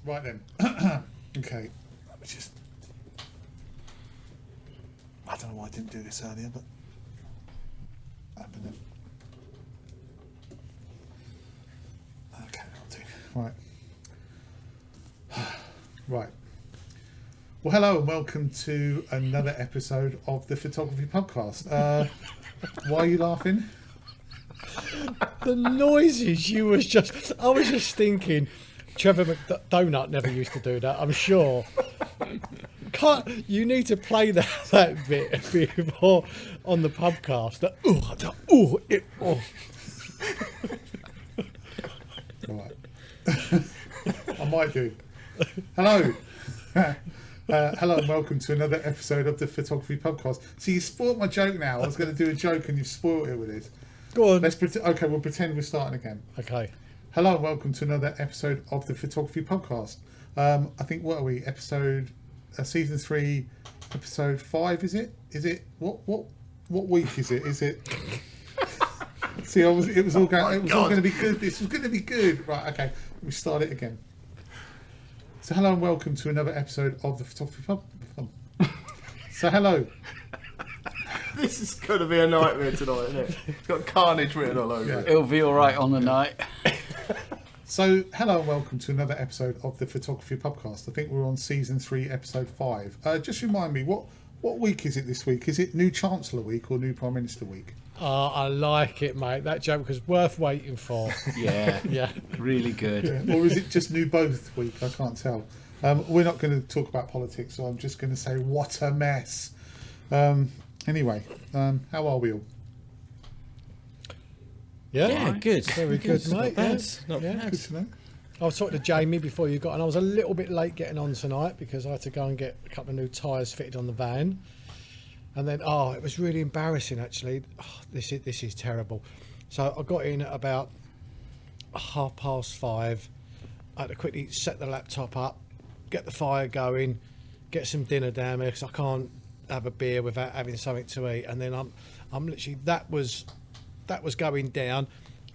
Right then. Okay. Let me just. I don't know why I didn't do this earlier, but. Open it. Okay, I'll do. Right. Right. Well, hello and welcome to another episode of the Photography Pubcast. Why are you laughing? The noises you was just... I was just thinking, Trevor McDonut never used to do that, I'm sure. You need to play that bit before on the pubcast. That, Right. I might do. Hello. Hello and welcome to another episode of the Photography Pubcast. So you spoiled my joke now. I was going to do a joke and you've spoiled it with it. Go on. Okay, we'll pretend we're starting again. Okay. Hello and welcome to another episode of the Photography Pubcast. I think, what are we? Season 3, episode 5, is it? Is it? What week is it? Is it? See, it was all going to be good. This was going to be good. Right, okay. Let me start it again. So hello and welcome to another episode of the Photography Pub. So hello. This is going to be a nightmare tonight, isn't it? It's got carnage written all over it. It'll be all right on the night. So hello and welcome to another episode of the Photography Pubcast. I think we're on season 3, episode 5. Just remind me, what week is it this week? Is it new Chancellor week or new Prime Minister week? I like it, mate. That joke was worth waiting for. Yeah, Yeah. really good. Yeah. Or is it just new both week? I can't tell. We're not going to talk about politics, so I'm just going to say what a mess. Anyway, how are we all? Yeah, good. Very good, mate. Not bad. Good to know. I was talking to Jamie before you got on. I was a little bit late getting on tonight because I had to go and get a couple of new tyres fitted on the van. And then, it was really embarrassing, actually. This is terrible. So I got in at about 5:30. I had to quickly set the laptop up, get the fire going, get some dinner down there because I can't have a beer without having something to eat. And then I'm literally, that was going down.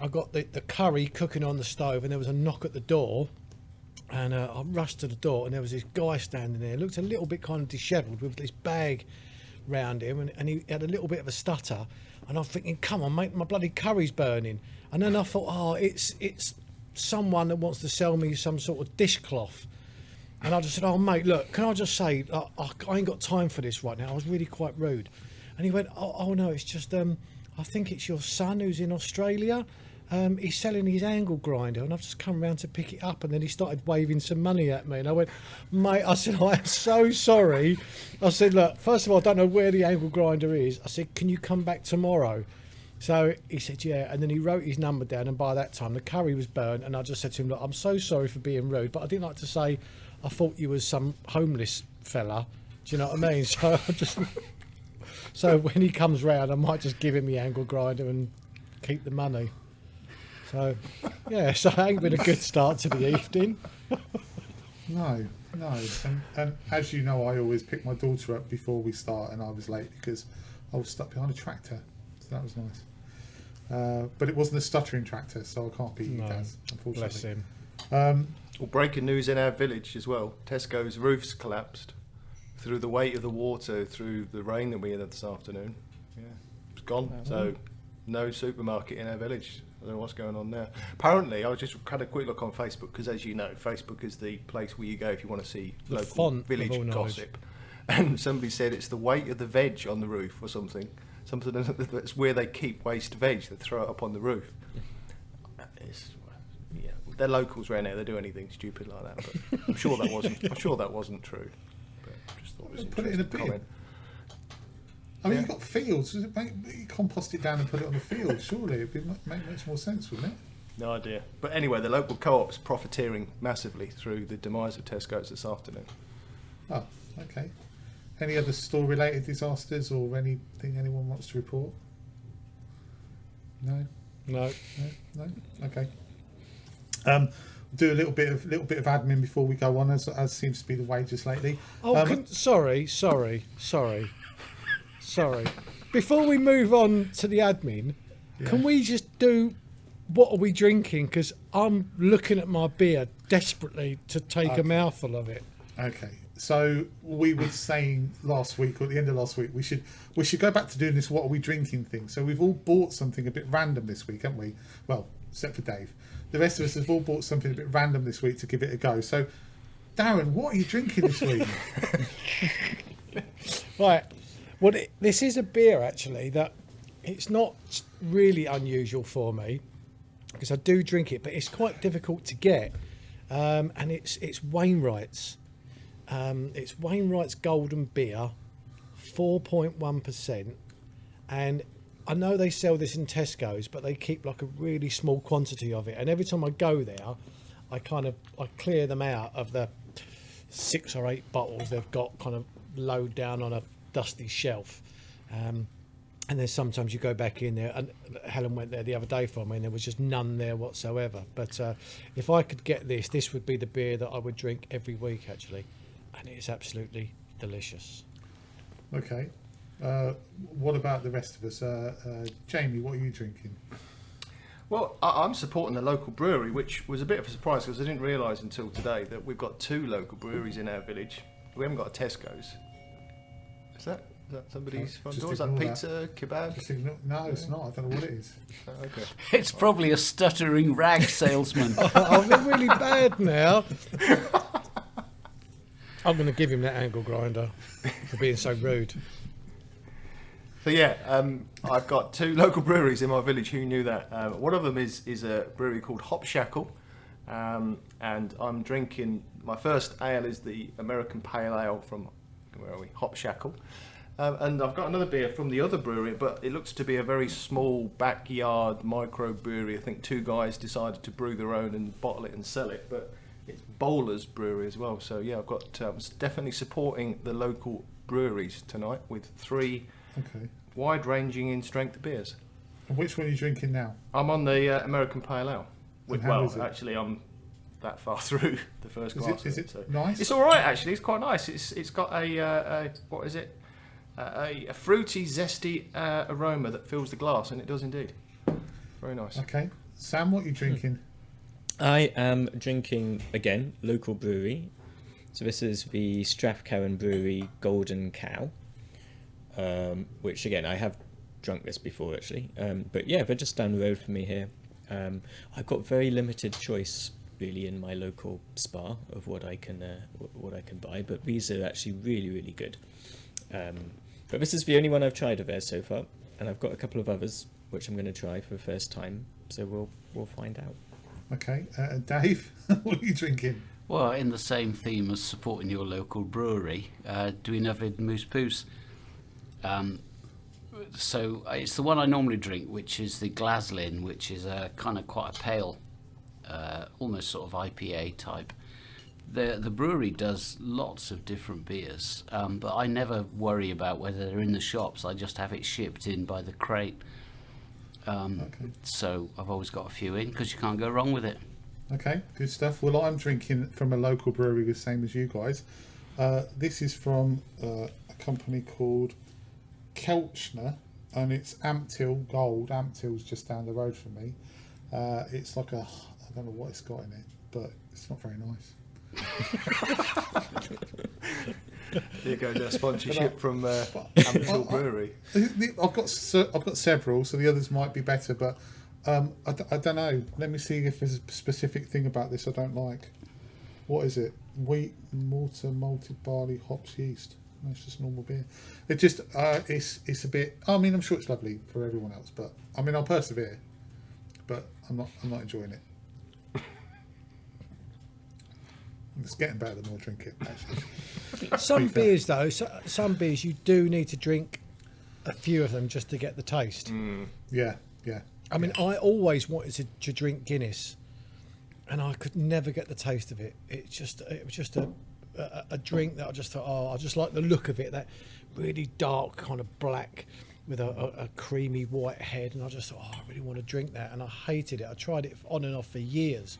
I got the curry cooking on the stove, and there was a knock at the door. And I rushed to the door, and there was this guy standing there. Looked a little bit kind of dishevelled with this bag round him, and he had a little bit of a stutter. And I'm thinking, come on, mate, my bloody curry's burning. And then I thought, it's someone that wants to sell me some sort of dishcloth. And I just said, mate, look, can I just say, I ain't got time for this right now. I was really quite rude. And he went, oh no, it's just, I think it's your son who's in Australia. He's selling his angle grinder, and I've just come round to pick it up. And then he started waving some money at me, and I went, mate, I said, I am so sorry. I said, look, first of all, I don't know where the angle grinder is. I said, can you come back tomorrow? So he said, yeah. And then he wrote his number down, and by that time the curry was burnt. And I just said to him, look, I'm so sorry for being rude, but I didn't like to say I thought you was some homeless fella. Do you know what I mean? So when he comes round, I might just give him the angle grinder and keep the money. So, yeah, so it ain't been a good start to the evening. No. And as you know, I always pick my daughter up before we start, and I was late because I was stuck behind a tractor. So that was nice. But it wasn't a stuttering tractor, so I can't beat you guys, unfortunately. Bless him. Well, breaking news in our village as well. Tesco's roofs collapsed through the weight of the water, through the rain that we had this afternoon. Yeah, it's gone. So no supermarket in our village. I don't know what's going on there. Apparently, I just had a quick look on Facebook because, as you know, Facebook is the place where you go if you want to see The local font village of all knowledge. gossip. And somebody said it's the weight of the veg on the roof or something. Something that's where they keep waste veg. They throw it up on the roof. They're locals around there. They do anything stupid like that. But I'm sure that wasn't true. But I just thought it was Put it in a bin. comment. I mean, you've got fields. You compost it down and put it on the field. Surely it'd make much more sense, wouldn't it? No idea. But anyway, the local co-op's profiteering massively through the demise of Tesco's this afternoon. Oh, okay. Any other store-related disasters or anything anyone wants to report? No. Okay. Do a little bit of admin before we go on, as seems to be the way just lately. Sorry. Before we move on to the admin, can we just do what are we drinking? Because I'm looking at my beer desperately to take a mouthful of it. Okay, so we were saying last week, or at the end of last week, we should go back to doing this "what are we drinking" thing. So we've all bought something a bit random this week, haven't we? Well, except for Dave. The rest of us have all bought something a bit random this week to give it a go. So, Darren, what are you drinking this week? Right. Well, this is a beer actually that it's not really unusual for me because I do drink it, but it's quite difficult to get. And it's Wainwright's. It's Wainwright's Golden Beer, 4.1%, and I know they sell this in Tesco's, but they keep like a really small quantity of it. And every time I go there, I clear them out of the 6 or 8 bottles they've got kind of low down on a dusty shelf. And then sometimes you go back in there, and Helen went there the other day for me, and there was just none there whatsoever. But if I could get this would be the beer that I would drink every week, actually. And it is absolutely delicious. Okay. What about the rest of us? Jamie, what are you drinking? Well, I'm supporting the local brewery, which was a bit of a surprise because I didn't realise until today that we've got 2 local breweries in our village. We haven't got a Tesco's. Is that somebody's front door? Is that pizza, kebab? No, it's not. I don't know what it is. Okay. It's probably a stuttering rag salesman. I'm really bad now. I'm going to give him that angle grinder for being so rude. So yeah, I've got 2 local breweries in my village. Who knew that? One of them is a brewery called Hop Shackle, and I'm drinking. My first ale is the American Pale Ale from Hop Shackle, and I've got another beer from the other brewery, but it looks to be a very small backyard micro brewery. I think 2 guys decided to brew their own and bottle it and sell it, but it's Bowler's Brewery as well. So yeah, I've got definitely supporting the local breweries tonight with 3 wide-ranging in strength beers. And which one are you drinking now? I'm on the American Pale Ale. And how is it? Actually, I'm that far through the first glass. Is it nice? It's all right, actually. It's quite nice. It's got a what is it? A fruity, zesty aroma that fills the glass, and it does indeed. Very nice. Okay, Sam, what are you drinking? I am drinking, again, local brewery. So this is the Strathcarron Brewery Golden Cow, which, again, I have drunk this before, actually. But yeah, they're just down the road from me here. I've got very limited choice, really, in my local Spa of what I can buy. But these are actually really, really good. But this is the only one I've tried of theirs so far. And I've got a couple of others, which I'm going to try for the first time. So we'll find out. Okay, Dave, what are you drinking? Well, in the same theme as supporting your local brewery, Dwynewydd Moose Poos. So it's the one I normally drink, which is the Glaslyn, which is a kind of quite a pale, almost sort of IPA type. The brewery does lots of different beers, but I never worry about whether they're in the shops. I just have it shipped in by the crate. So I've always got a few in because you can't go wrong with it. Okay, good stuff. Well, I'm drinking from a local brewery, the same as you guys. This is from a company called Kelchner, and it's Amptill Gold. Amptill's just down the road from me. It's like I don't know what it's got in it, but it's not very nice. Here goes our sponsorship from Amptill Brewery. I've got several, so the others might be better, but I don't know. Let me see if there's a specific thing about this I don't like. What is it? Wheat, mortar, malted barley, hops, yeast. No, it's just normal beer. It just it's a bit. I mean, I'm sure it's lovely for everyone else, but I mean, I'll persevere. But I'm not enjoying it. It's getting better the more I drink it, actually. Some beers, though, some beers you do need to drink a few of them just to get the taste. Yeah. I mean, I always wanted to drink Guinness, and I could never get the taste of it. It was just a drink that I just thought, I just like the look of it, that really dark kind of black with a creamy white head, and I just thought, I really want to drink that, and I hated it. I tried it on and off for years.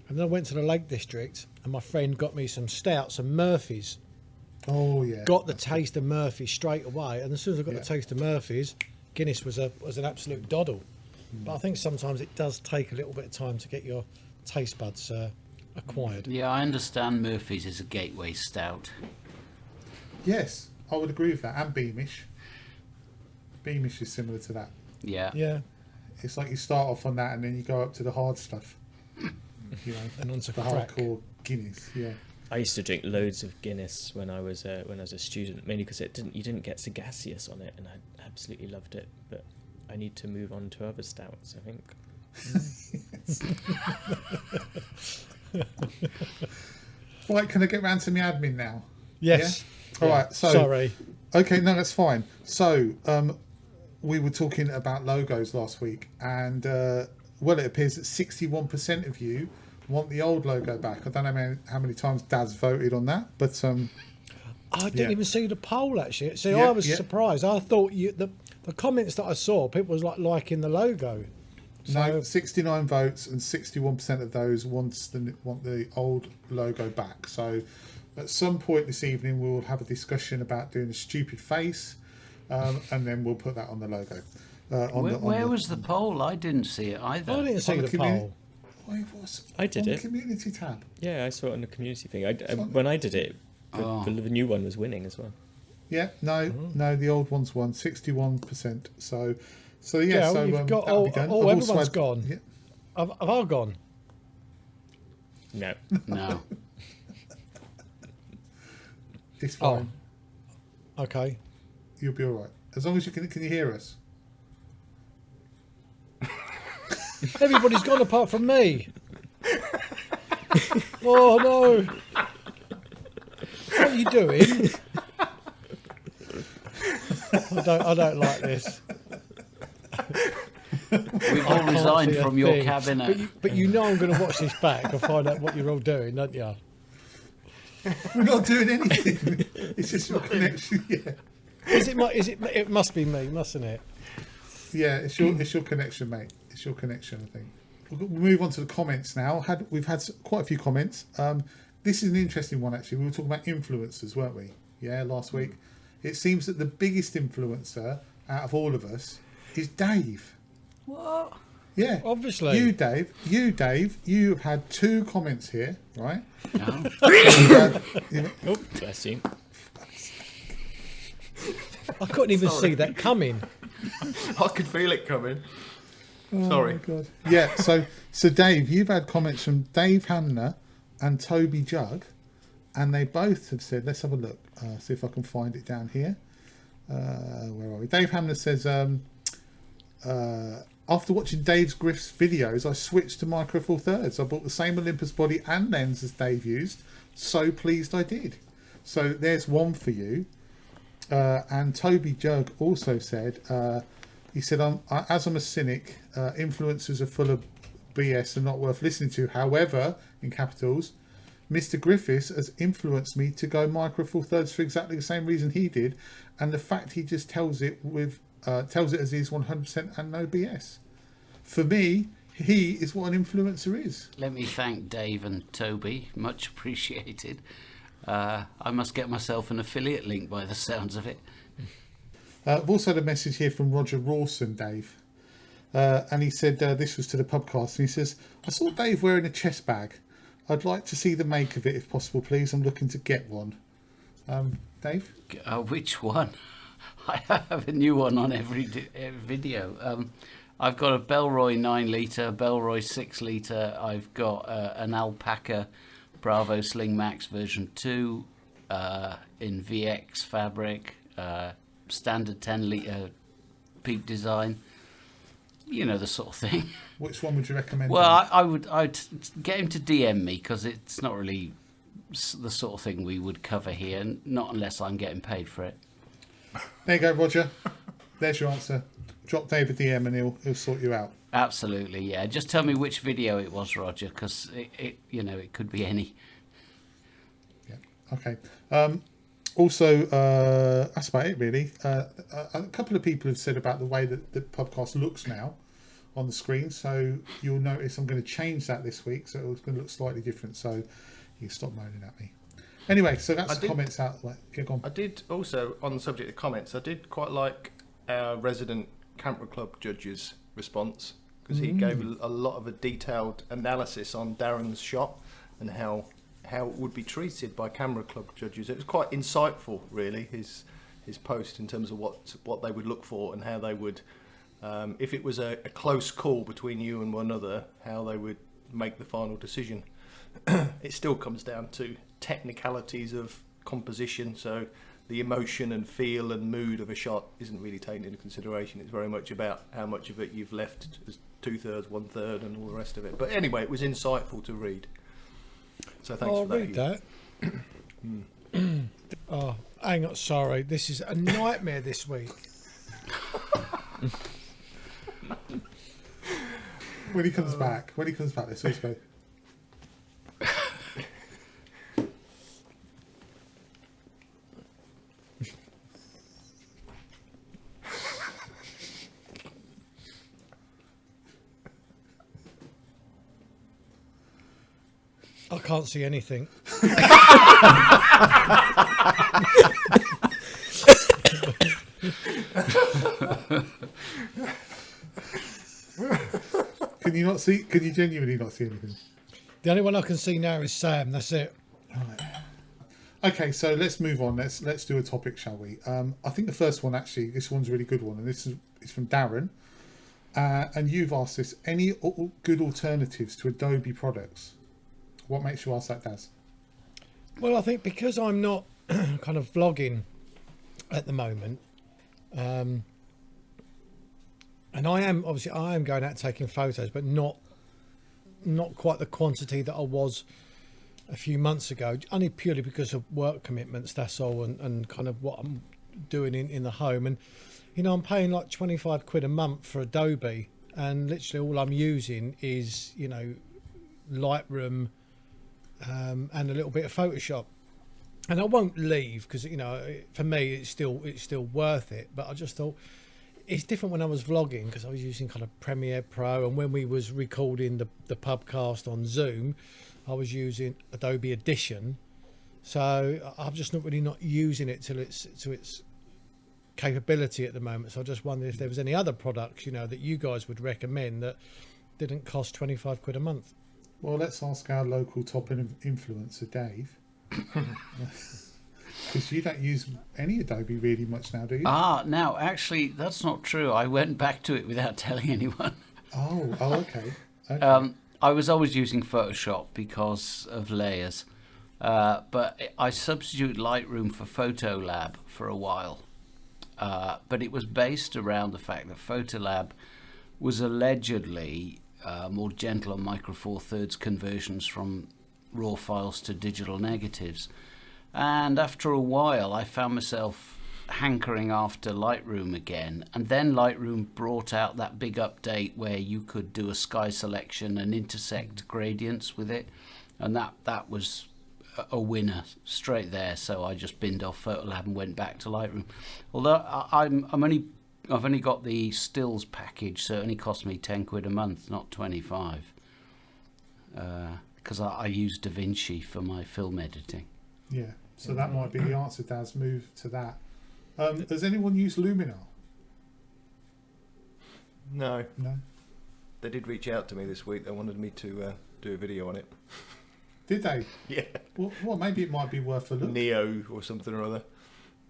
And then I went to the Lake District, and my friend got me some stouts and Murphy's. Oh yeah. Got the taste of Murphy's straight away, and as soon as I got the taste of Murphy's, Guinness was an absolute doddle. But I think sometimes it does take a little bit of time to get your taste buds acquired. Yeah, I understand Murphy's is a gateway stout. Yes, I would agree with that. And Beamish. Beamish is similar to that. Yeah. Yeah, It's like you start off on that and then you go up to the hard stuff. You know, and onto the crack. hardcore Guinness. Yeah. I used to drink loads of Guinness when I was a student, mainly because you didn't get so gaseous on it, and I absolutely loved it. But I need to move on to other stouts, I think. Right, can I get round to my admin now? Yes. Yeah? All right. So Sorry. Okay, no, that's fine. So we were talking about logos last week, and well, it appears that 61% of you want the old logo back. I don't know how many times Dad's voted on that, but I didn't even see the poll actually. See, Yeah, I was yeah. surprised. I thought the comments that I saw, people was liking the logo. no, 69 votes, and 61% of those want the old logo back. So at some point this evening, we will have a discussion about doing a stupid face, and then we'll put that on the logo. Where was the poll? I didn't see it either. I didn't see On the the communi- poll. Wait, what's I did on it. the community tab? Yeah, I saw it on the community thing. When I did it, the new one was winning as well. Yeah, no, the old one's won 61%. So yeah, Yeah, so you've got that'll be done. I've also everyone's had- gone. Yeah, Have I gone? No. No. it's fine. Okay. You'll be all right as long as you can you hear us? Everybody's gone apart from me. Oh no! What are you doing? I don't like this. We've all can't resigned see a from your thing. cabinet. But you know I'm going to watch this back and find out what you're all doing, don't you? We're not doing anything. It's just your connection. Yeah, It must be me, mustn't it? yeah. It's your connection, mate. It's your connection. I think. We'll move on to the comments now. We've had quite a few comments. This is an interesting one actually. We were talking about influencers, weren't we? Yeah, last week. It seems that the biggest influencer out of all of us is Dave. What? Yeah, Obviously. You, Dave, you've had 2 comments here, right? No. Oh, bless you. I couldn't even see that coming. I could feel it coming. Sorry. Oh, God. Yeah, so Dave, you've had comments from Dave Hamner and Toby Jug, and they both have said, let's have a look, see if I can find it down here. Where are we? Dave Hamner says, after watching Dave's Griff's videos, I switched to Micro Four Thirds. I bought the same Olympus body and lens as Dave used. So pleased I did. So there's one for you. And Toby Jug also said, he said, as I'm a cynic, influencers are full of BS and not worth listening to. However, in capitals, Mr. Griffiths has influenced me to go Micro Four Thirds for exactly the same reason he did, and the fact he just tells it as is 100% and no BS. For me, he is what an influencer is. Let me thank Dave and Toby. Much appreciated. I must get myself an affiliate link by the sounds of it. I've also had a message here from Roger Rawson, Dave. And he said this was to the Pubcast. And he says, I saw Dave wearing a chest bag. I'd like to see the make of it if possible, please. I'm looking to get one. Dave? Which one? I have a new one on every video. I've got a Bellroy 9 litre, Bellroy 6 litre. I've got an Alpaca Bravo Sling Max version 2 in VX fabric, standard 10 litre peak design. You know, the sort of thing. Which one would you recommend? Well, I'd get him to DM me because it's not really the sort of thing we would cover here, not unless I'm getting paid for it. There you go, Roger. There's your answer. Drop Dave a DM and he'll sort you out. Absolutely, yeah. Just tell me which video it was, Roger, because it could be any. Yeah. Okay. Also, that's about it, really. A couple of people have said about the way that the podcast looks now on the screen. So you'll notice I'm going to change that this week. So it's going to look slightly different. So you can stop moaning at me. Anyway, so that's the comments out. Get on. I did also, on the subject of comments, I did quite like our resident Camper Club judges response, because he gave a lot of a detailed analysis on Darren's shot and how it would be treated by camera club judges. It was quite insightful, really, his post in terms of what they would look for and how they would, if it was a close call between you and one other, how they would make the final decision. It still comes down to technicalities of composition, so the emotion and feel and mood of a shot isn't really taken into consideration. It's very much about how much of it you've left as 2/3, 1/3 and all the rest of it. But anyway, it was insightful to read. So thanks for that. I'll read that. Oh, hang on, sorry. This is a nightmare this week. When he comes back, let's just go. I can't see anything. Can you not see? Can you genuinely not see anything? The only one I can see now is Sam. That's it. Right. Okay, so let's move on. Let's do a topic, shall we? I think the first one, actually, this one's a really good one, and this is from Darren. And you've asked this: any good alternatives to Adobe products? What makes you ask that, Daz? Well, I think because I'm not kind of vlogging at the moment, and I am going out taking photos, but not quite the quantity that I was a few months ago, only purely because of work commitments, that's all, and kind of what I'm doing in the home. And I'm paying like 25 quid a month for Adobe, and literally all I'm using is Lightroom and a little bit of Photoshop. And I won't leave because for me it's still worth it, but I just thought it's different when I was vlogging, because I was using kind of Premiere Pro, and when we was recording the Pubcast on Zoom, I was using Adobe Audition. So I'm just not using it to its capability at the moment. So I just wondered if there was any other products that you guys would recommend that didn't cost 25 quid a month. Well, let's ask our local top influencer, Dave. Because you don't use any Adobe really much now, do you? Now, actually, that's not true. I went back to it without telling anyone. Oh, okay. I was always using Photoshop because of layers. But I substituted Lightroom for Photolab for a while. But it was based around the fact that Photolab was allegedly more gentle on Micro Four Thirds conversions from raw files to digital negatives. And after a while, I found myself hankering after Lightroom again. And then Lightroom brought out that big update where you could do a sky selection and intersect gradients with it. And that was a winner straight there. So I just binned off Photolab and went back to Lightroom. Although I've only got the stills package, so it only cost me 10 quid a month, not 25. Because I use DaVinci for my film editing. Yeah, so that might be the answer, Daz. Move to that. Does anyone use Luminar? No. No. They did reach out to me this week. They wanted me to do a video on it. Did they? Yeah. Well, maybe it might be worth a look. Neo or something or other.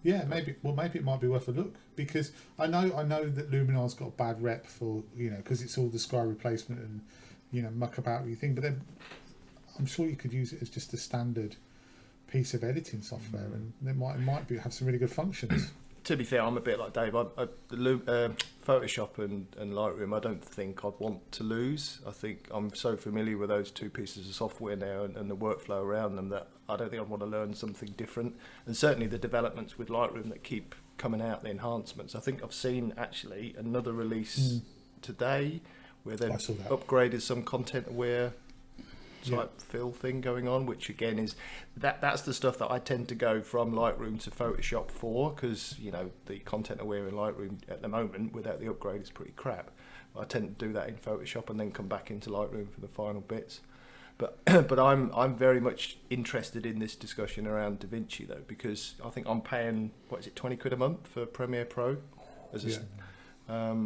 Yeah, maybe it might be worth a look, because I know that Luminar's got a bad rep for because it's all the sky replacement and muck about with your thing. But then I'm sure you could use it as just a standard piece of editing software, and it might have some really good functions. To be fair, I'm a bit like Dave. Photoshop and Lightroom, I don't think I'd want to lose. I think I'm so familiar with those two pieces of software now and the workflow around them that I don't think I'd want to learn something different. And certainly the developments with Lightroom that keep coming out, the enhancements. I think I've seen actually another release today where they've upgraded some content-aware type fill thing going on, which again is that's the stuff that I tend to go from Lightroom to Photoshop for, because the content aware in Lightroom at the moment without the upgrade is pretty crap. I tend to do that in Photoshop and then come back into Lightroom for the final bits. But I'm very much interested in this discussion around DaVinci though, because I think I'm paying 20 quid a month for Premiere Pro.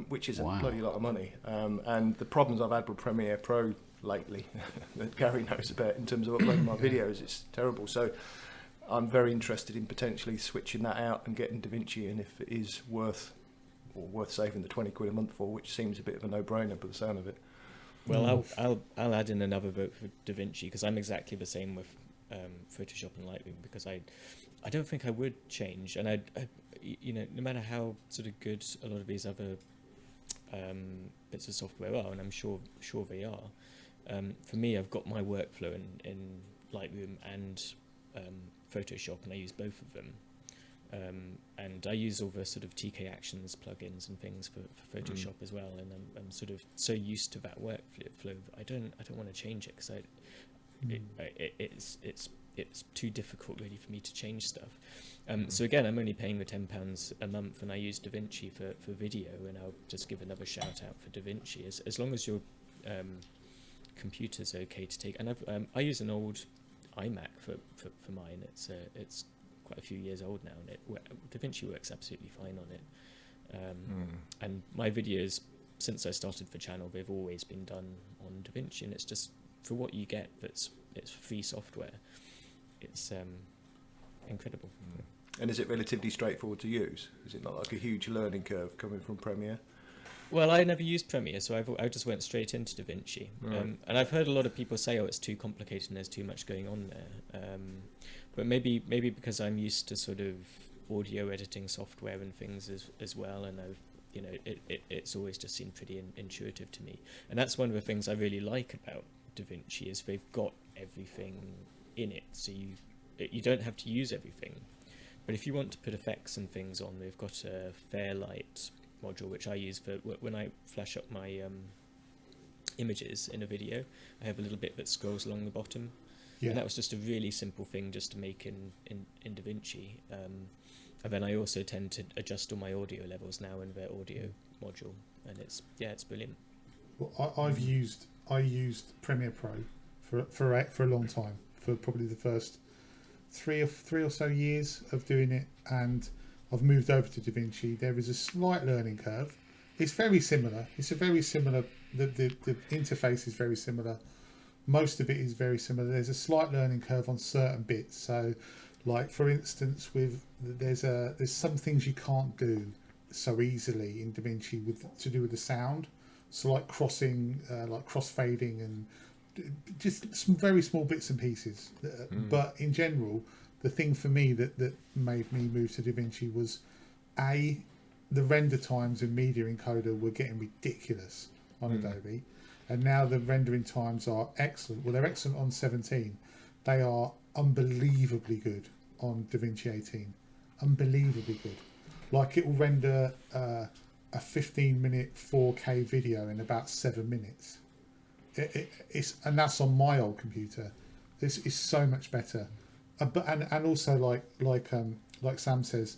which is Wow. a bloody lot of money. And the problems I've had with Premiere Pro lately, that Gary knows about in terms of uploading my videos, it's terrible. So I'm very interested in potentially switching that out and getting DaVinci in if it is worth saving the 20 quid a month for, which seems a bit of a no-brainer by the sound of it. Well, I'll add in another vote for DaVinci, because I'm exactly the same with Photoshop and Lightroom, because I don't think I would change, and I no matter how sort of good a lot of these other bits of software are, and I'm sure they are. For me, I've got my workflow in Lightroom and Photoshop, and I use both of them. And I use all the sort of TK Actions plugins and things for Photoshop as well, and I'm sort of so used to that workflow. I don't want to change it, because it's too difficult really for me to change stuff. So again, I'm only paying the £10 a month, and I use DaVinci for video, and I'll just give another shout out for DaVinci as long as your computer's okay to take. And I use an old iMac for mine. It's quite a few years old now, and DaVinci works absolutely fine on it. And my videos, since I started the channel, they've always been done on DaVinci, and it's just for what you get. It's free software. It's incredible. And is it relatively straightforward to use? Is it not like a huge learning curve coming from Premiere? Well, I never used Premiere, so I just went straight into DaVinci. Right. And I've heard a lot of people say, "Oh, it's too complicated and there's too much going on there." But maybe because I'm used to sort of audio editing software and things as well, and it's always just seemed pretty intuitive to me. And that's one of the things I really like about DaVinci, is they've got everything in it, so you don't have to use everything. But if you want to put effects and things on, they've got a Fairlight module, which I use for when I flash up my images in a video. I have a little bit that scrolls along the bottom. Yeah. And that was just a really simple thing just to make in DaVinci. And then I also tend to adjust all my audio levels now in their audio module, and it's brilliant. Well, I used Premiere Pro for a long time, for probably the first three or so years of doing it, and I've moved over to DaVinci. There is a slight learning curve. It's very similar. The interface is very similar. Most of it is very similar. There's a slight learning curve on certain bits. So, like for instance, there's some things you can't do so easily in DaVinci to do with the sound. So like crossing, like crossfading, and just some very small bits and pieces. But in general, the thing for me that made me move to DaVinci was the render times in Media Encoder were getting ridiculous on Adobe. And now the rendering times are excellent. Well, they're excellent on 17. They are unbelievably good on DaVinci 18. Unbelievably good. Like it will render a 15-minute 4K video in about 7 minutes. And that's on my old computer. This is so much better. And also like Sam says,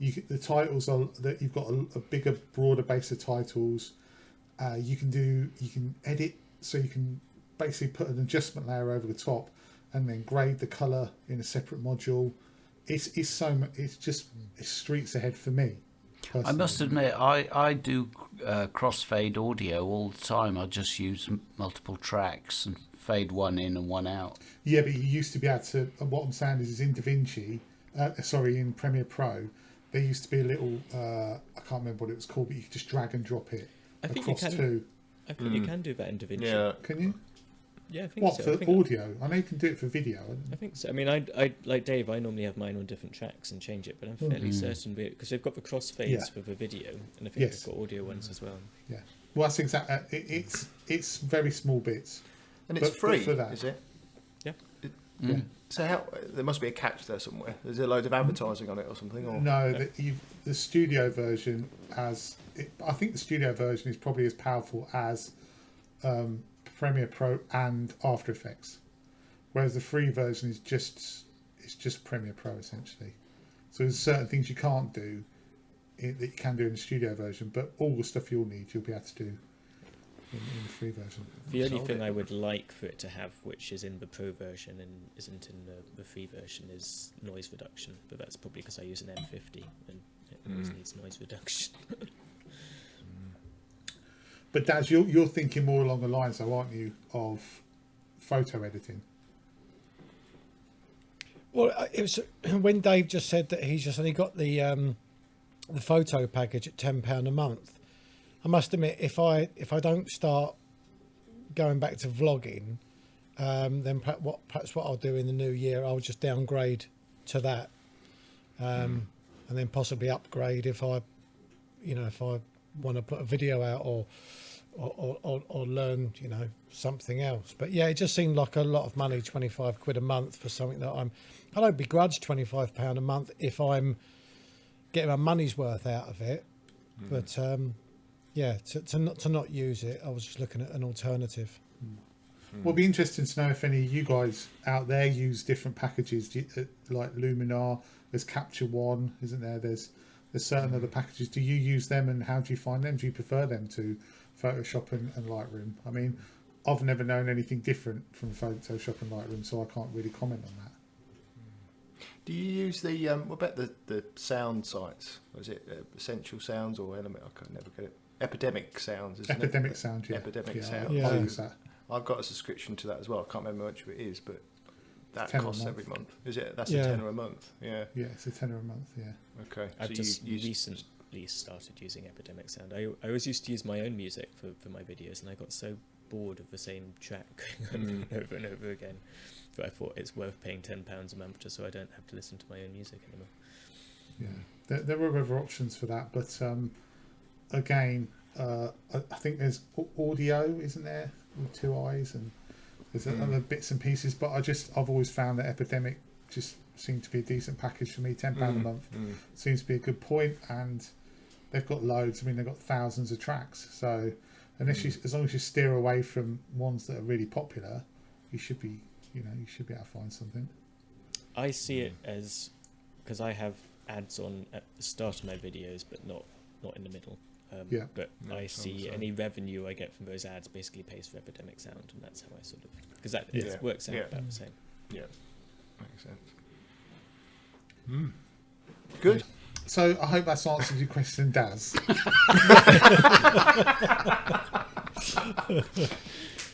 the titles are that you've got a bigger, broader base of titles. You can edit, so you can basically put an adjustment layer over the top and then grade the color in a separate module. It's streets ahead for me personally. I must admit, I do crossfade audio all the time. I just use multiple tracks and fade one in and one out. Yeah, but you used to be able to. What I'm saying is in DaVinci, in Premiere Pro, there used to be a little. I can't remember what it was called, but you could just drag and drop it across two. I think you can do that in DaVinci. Yeah. Can you? Yeah, I think What, so. for audio? I know you can do it for video. I think so. I mean, I like Dave. I normally have mine on different tracks and change it, but I'm fairly certain because they've got the crossfades for the video, and I think they've got audio ones as well. Yeah. Well, that's exactly. It's very small bits. And it's free, for that. is it? Yeah. Yeah. So there must be a catch there somewhere. Is there loads of advertising on it or something? Or? No, the studio version has. I think the studio version is probably as powerful as Premiere Pro and After Effects, whereas the free version is just Premiere Pro essentially. So there's certain things you can't do that you can do in the studio version, but all the stuff you'll need you'll be able to do in the free version. The only thing I would like for it to have, which is in the Pro version and isn't in the free version, is noise reduction. But that's probably because I use an M50 and it always needs noise reduction. But Daz, you're thinking more along the lines, though, aren't you, of photo editing? Well, it was when Dave just said that he's just only got the photo package at £10 a month. I must admit, if I don't start going back to vlogging, then perhaps what I'll do in the new year, I'll just downgrade to that, and then possibly upgrade if I want to put a video out or learn, something else. But yeah, it just seemed like a lot of money, £25 a month for something that I don't begrudge £25 a month if I'm getting my money's worth out of it. But to not use it, I was just looking at an alternative. Well, it'd be interesting to know if any of you guys out there use different packages like Luminar. There's Capture One, isn't there? There's certain other packages. Do you use them, and how do you find them? Do you prefer them to Photoshop and Lightroom? I mean, I've never known anything different from Photoshop and Lightroom, so I can't really comment on that. Do you use the what about the sound sites? Was it Essential Sounds or Element? I can never get it. Epidemic Sounds, isn't Epidemic it? Sound, yeah. Epidemic yeah, Sound. Yeah. I use that. I've got a subscription to that as well. I can't remember how much it is, but that £10 a costs month. every month. Is it? That's Yeah. a tenner a month. Yeah. Yeah, it's a tenner a month. Yeah. Okay. I've So just you recently started using Epidemic Sound. I always used to use my own music for my videos, and I got so bored of the same track going over and over again. But I thought it's worth paying £10 a month just so I don't have to listen to my own music anymore. Yeah, there are other options for that, but again, I think there's audio, isn't there, with 2 eyes, and there's other bits and pieces. But I've always found that Epidemic just seemed to be a decent package for me. £10 a month seems to be a good point, and they've got loads. I mean, they've got thousands of tracks. So as long as you steer away from ones that are really popular, you should be able to find something. I see it as, because I have ads on at the start of my videos, but not in the middle. But Yeah, I see any revenue I get from those ads basically pays for Epidemic Sound, and that's how I sort of, because that it works out about the same. Yeah. Makes sense. Good. So I hope that's answered your question, Daz.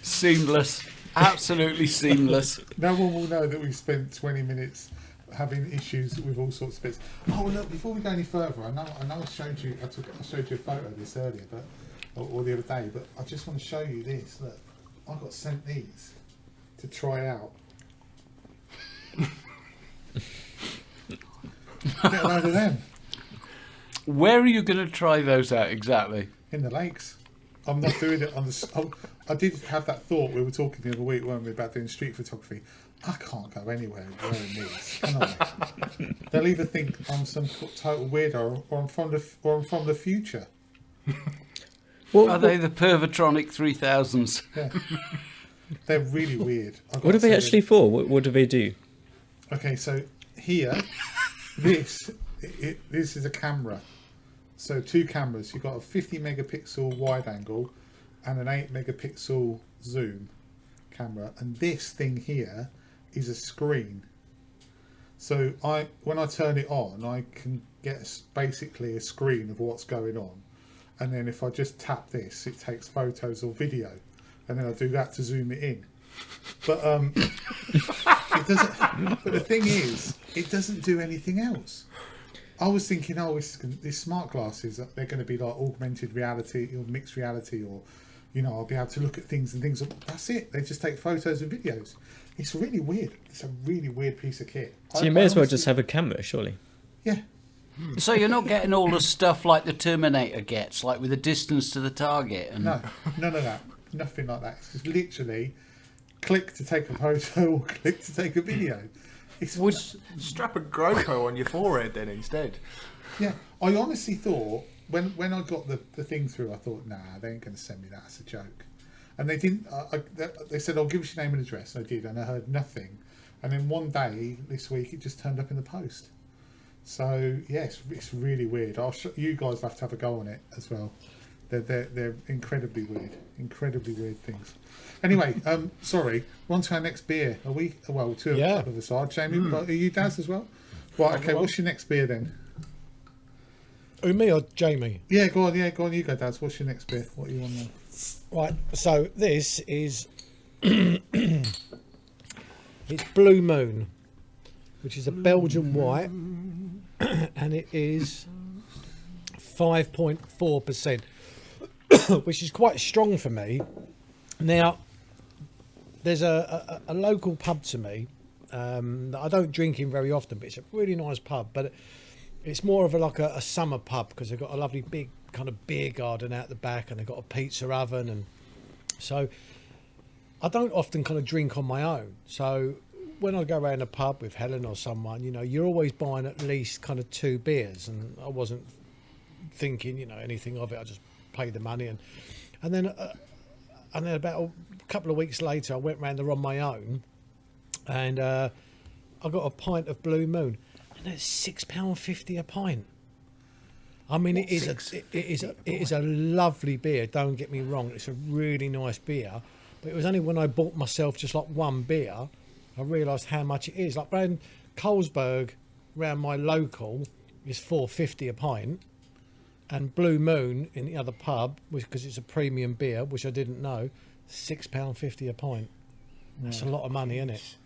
Seamless. Absolutely seamless. No one will know that we spent 20 minutes having issues with all sorts of bits. Oh look! Before we go any further, I know I showed you a photo of this earlier, or the other day. But I just want to show you this. Look, I got sent these to try out. Get a load of them Where are you going to try those out exactly? in the lakes. I'm not doing it on the. I did have that thought. We were talking the other week, weren't we, about doing street photography. I can't go anywhere wearing these, can I? They'll either think I'm some total weirdo, or I'm from the future. Are they the Pervatronic 3000s? Yeah. They're really weird. What are they actually for? What do they do? Okay, so here, this is a camera. So 2 cameras. You've got a 50 megapixel wide angle and an 8 megapixel zoom camera, and this thing here is a screen. So when I turn it on, I can get basically a screen of what's going on, and then if I just tap this, it takes photos or video, and then I do that to zoom it in. But it doesn't. But the thing is, it doesn't do anything else. I was thinking, these smart glasses, they're going to be like augmented reality or mixed reality, or I'll be able to look at things and things. That's it. They just take photos and videos. It's really weird. It's a really weird piece of kit. So you may as well just have a camera, surely. Yeah. So you're not getting all the stuff like the Terminator gets, like with the distance to the target? And No, none of that. Nothing like that. It's just literally click to take a photo or click to take a video. Would strap a GoPro on your forehead then instead. Yeah, I honestly thought when I got the thing through, I thought, nah, they ain't going to send me that. It's a joke. And they didn't. They said, "I'll give us your name and address." I did, and I heard nothing. And then one day this week, it just turned up in the post. So yes, it's really weird. You guys have to have a go on it as well. They're incredibly weird things. Anyway, sorry. We're on to our next beer. Are we? Well, two of us are. Jamie, are you Daz as well? Right. Okay. What's your next beer then? Who, me or Jamie? Yeah, go on. Yeah, go on. You go, Daz. What's your next beer? What are you on there? Right, so this is it's Blue Moon, which is a Belgian white, and it is 5.4%, which is quite strong for me. Now, there's a local pub to me that I don't drink in very often, but it's a really nice pub. But it's more of a summer pub because they've got a lovely big kind of beer garden out the back, and they've got a pizza oven, and so I don't often kind of drink on my own. So when I go around a pub with Helen or someone, you're always buying at least kind of 2 beers, and I wasn't thinking anything of it. I just paid the money, and then about a couple of weeks later I went round there on my own, and I got a pint of Blue Moon, and it's £6.50 a pint. I mean, it is a lovely beer, don't get me wrong, it's a really nice beer, but it was only when I bought myself just like 1 beer I realised how much it is. Like round Colesberg, round my local, is £4.50 a pint, and Blue Moon in the other pub, because it's a premium beer, which I didn't know, £6.50 a pint. That's a lot of money, isn't it?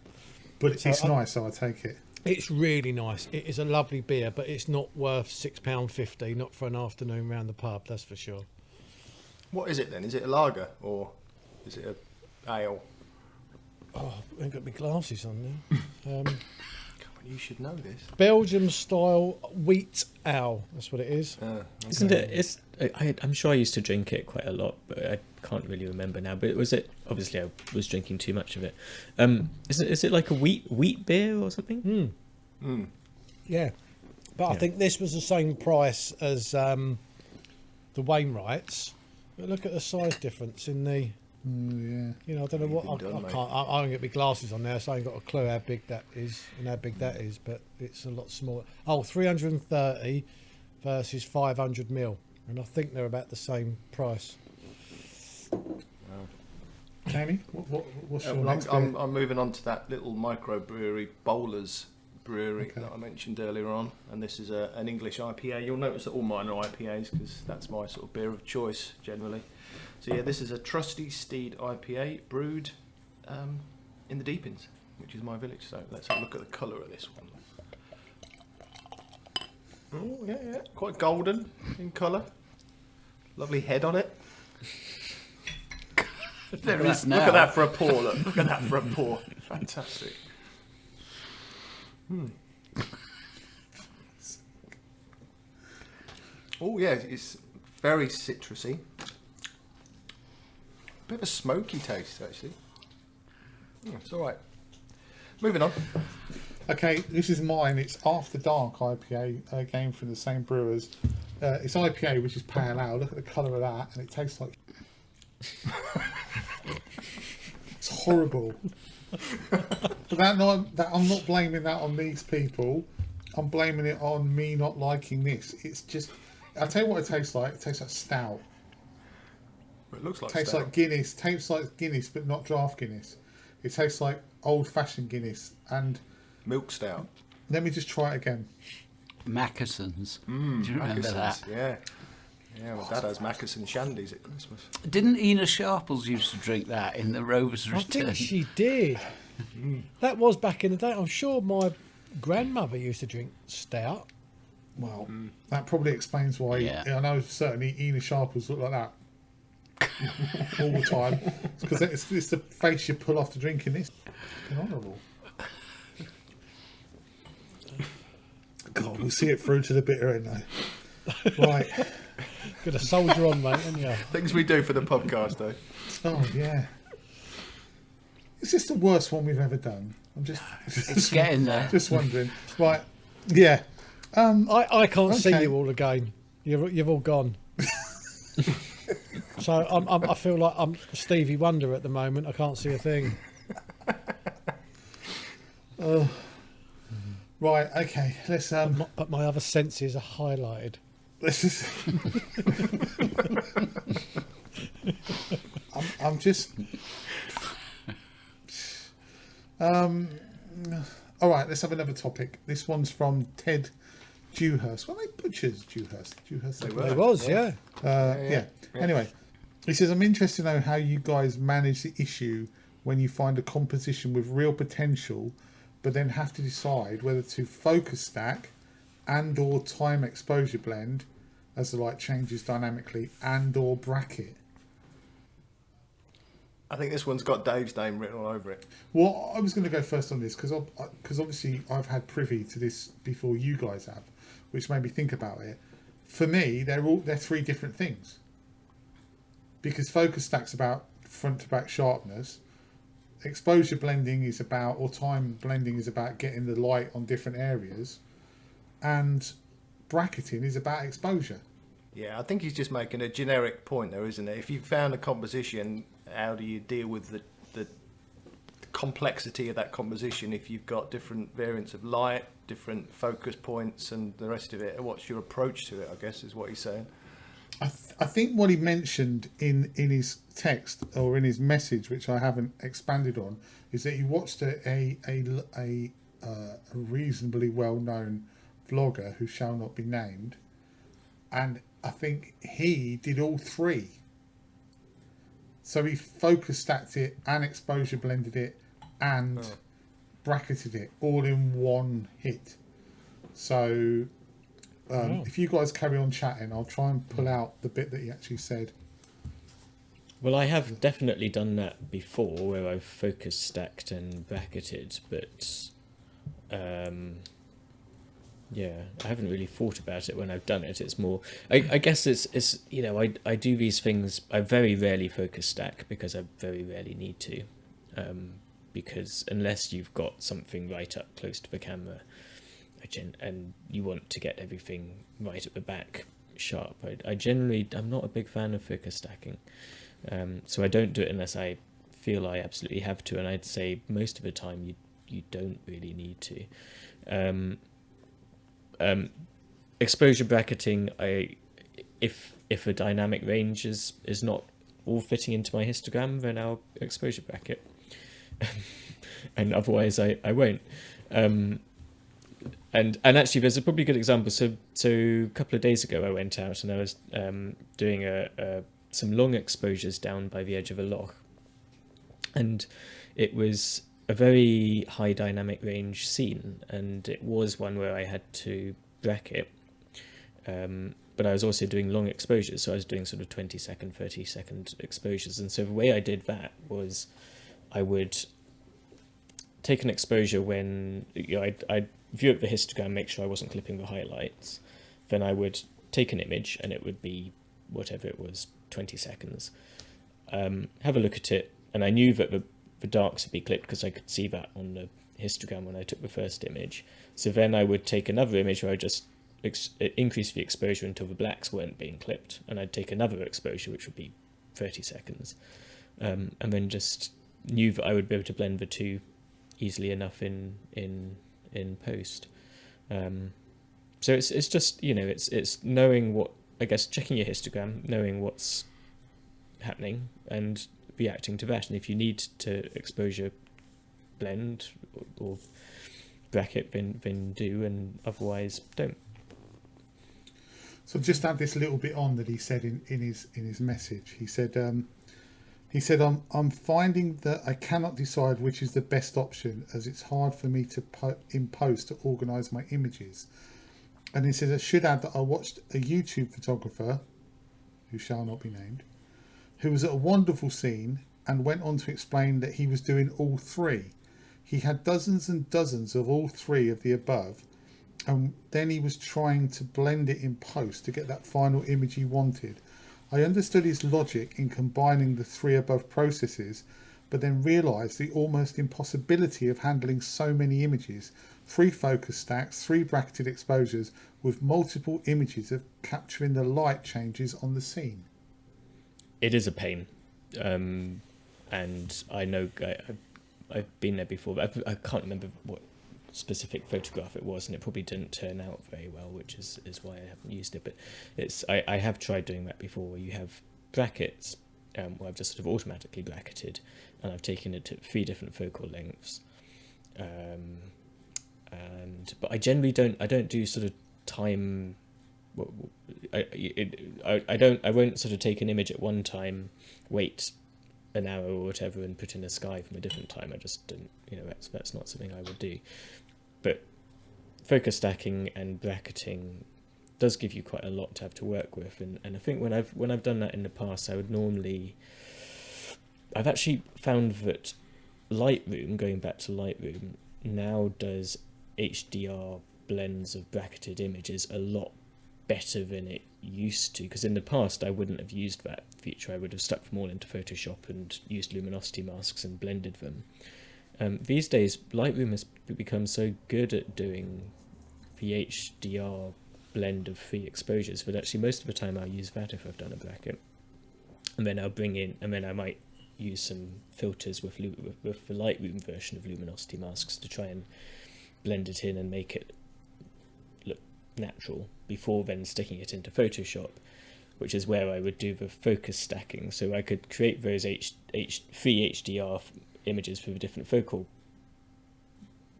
But it's nice, so I take it. It's really nice. It is a lovely beer, but it's not worth £6.50, not for an afternoon round the pub, that's for sure. What is it then? Is it a lager or is it a ale? Oh, I ain't got my glasses on now. Come on, you should know this. Belgium style wheat ale, that's what it is. Okay. Isn't it? I'm sure I used to drink it quite a lot, but I can't really remember now. But was it? Obviously, I was drinking too much of it. Is it like a wheat beer or something? Yeah, but I think this was the same price as the Wainwrights. But look at the size difference in the. Yeah. I don't know what. Been done, I mate. can't. I haven't got my glasses on now, so I ain't got a clue how big that is and how big that is. But it's a lot smaller. Oh, 330 versus 500 ml, and I think they're about the same price. Jamie, what's your Well, next I'm moving on to that little microbrewery, Bowler's Brewery, Okay. that I mentioned earlier on, and this is an English IPA. You'll notice that all mine are IPAs because that's my sort of beer of choice generally. So yeah, this is a Trusty Steed IPA brewed in the Deepins, which is my village. So let's have a look at the colour of this one. Oh yeah, quite golden in colour. Lovely head on it. There Look is at now. that, look at that for a pour. Look at that for a pour. Fantastic. Oh yeah, it's very citrusy. Bit of a smoky taste actually. It's all right. Moving on. Okay, this is mine. It's After Dark IPA, again from the same brewers. It's IPA, which is pale ale. Look at the colour of that, and it tastes like. It's horrible. But I'm not blaming that on these people. I'm blaming it on me not liking this. It's just. I'll tell you what it tastes like. It tastes like stout. It looks like Tastes stout. like Guinness. Tastes like Guinness, but not draft Guinness. It tastes like old-fashioned Guinness. And Milk stout. let me just try it again. Mackesons. Do you remember that? Mackesons, yeah. Yeah, my dad has Mackeson shandies at Christmas. Didn't Ina Sharples used to drink that in the Rover's I Return? think she did. That was back in the day. I'm sure my grandmother used to drink stout. Well, that probably explains why. Yeah. I know certainly Ina Sharples look like that all the time. Because it's the face you pull off to drinking this. It's honourable. God, we'll see it through to the bitter end though. Right. Got a soldier on, mate, haven't you? Things we do for the podcast, though. Oh yeah. Is this the worst one we've ever done? I'm just It's getting there. just wondering. Right. Yeah. I can't see Okay. you all again. You've all gone. So I feel like I'm Stevie Wonder at the moment. I can't see a thing. Right. Okay. Let's But my other senses are highlighted. This is. I'm just. All right, let's have another topic. This one's from Ted Dewhurst. Were they butchers, Dewhurst? They were. There was, yeah. Yeah. Anyway, He says, I'm interested to know how you guys manage the issue when you find a composition with real potential, but then have to decide whether to focus stack and or time exposure blend as the light changes dynamically and or bracket. I think this one's got Dave's name written all over it. Well, I was going to go first on this because obviously I've had privy to this before you guys have, which made me think about it. For me, they're three different things. Because focus stack's about front to back sharpness, exposure blending is about, or time blending is about getting the light on different areas, and bracketing is about exposure. Yeah, I think he's just making a generic point though, isn't it? If you found a composition, how do you deal with the complexity of that composition if you've got different variants of light, different focus points and the rest of it? What's your approach to it, I guess, is what he's saying. I think what he mentioned in his text or in his message, which I haven't expanded on, is that he watched a reasonably well-known vlogger who shall not be named, and I think he did all three. So he focus stacked it and exposure blended it and bracketed it all in one hit. So if you guys carry on chatting, I'll try and pull out the bit that he actually said. Well, I have definitely done that before, where I've focus stacked and bracketed, but yeah, I haven't really thought about it when I've done it. It's more, I guess it's you know, I do these things. I very rarely focus stack because I very rarely need to, because unless you've got something right up close to the camera, and you want to get everything right at the back sharp, I'm not a big fan of focus stacking, so I don't do it unless I feel I absolutely have to, and I'd say most of the time you don't really need to. Exposure bracketing, if a dynamic range is not all fitting into my histogram, then I'll exposure bracket, and otherwise I won't. And actually, there's a probably good example. So a couple of days ago, I went out and I was doing some long exposures down by the edge of a loch, and it was a very high dynamic range scene, and it was one where I had to bracket, but I was also doing long exposures, so I was doing sort of 20-second, 30-second exposures. And so the way I did that was I would take an exposure when I'd view up the histogram, make sure I wasn't clipping the highlights, then I would take an image, and it would be whatever it was, 20 seconds, have a look at it, and I knew that the darks would be clipped because I could see that on the histogram when I took the first image. So then I would take another image where I just increase the exposure until the blacks weren't being clipped, and I'd take another exposure which would be 30 seconds, and then just knew that I would be able to blend the two easily enough in post. So it's just, you know, it's knowing what, I guess, checking your histogram, knowing what's happening and reacting to that, and if you need to exposure blend or bracket, then do, and otherwise don't. So just add this little bit on that he said in his message. He said I'm finding that I cannot decide which is the best option, as it's hard for me to in post to organise my images. And he says I should add that I watched a YouTube photographer, who shall not be named, who was at a wonderful scene and went on to explain that he was doing all three. He had dozens and dozens of all three of the above, and then he was trying to blend it in post to get that final image he wanted. I understood his logic in combining the three above processes, but then realised the almost impossibility of handling so many images, 3 focus stacks, 3 bracketed exposures, with multiple images of capturing the light changes on the scene. It is a pain, and I know I've been there before, but I can't remember what specific photograph it was, and it probably didn't turn out very well, which is why I haven't used it. But I have tried doing that before, where you have brackets, where I've just sort of automatically bracketed, and I've taken it to 3 different focal lengths, but I generally don't do sort of time I won't sort of take an image at one time, wait an hour or whatever, and put in a sky from a different time. I just don't, that's not something I would do. But focus stacking and bracketing does give you quite a lot to have to work with, and I think when I've done that in the past, I've actually found that Lightroom, going back to Lightroom, now does HDR blends of bracketed images a lot better than it used to, because in the past I wouldn't have used that feature. I would have stuck them all into Photoshop and used luminosity masks and blended them. These days Lightroom has become so good at doing the HDR blend of 3 exposures that actually most of the time I'll use that if I've done a bracket, and then I might use some filters with the Lightroom version of luminosity masks to try and blend it in and make it look natural before then sticking it into Photoshop, which is where I would do the focus stacking. So I could create those 3 HDR images for the different focal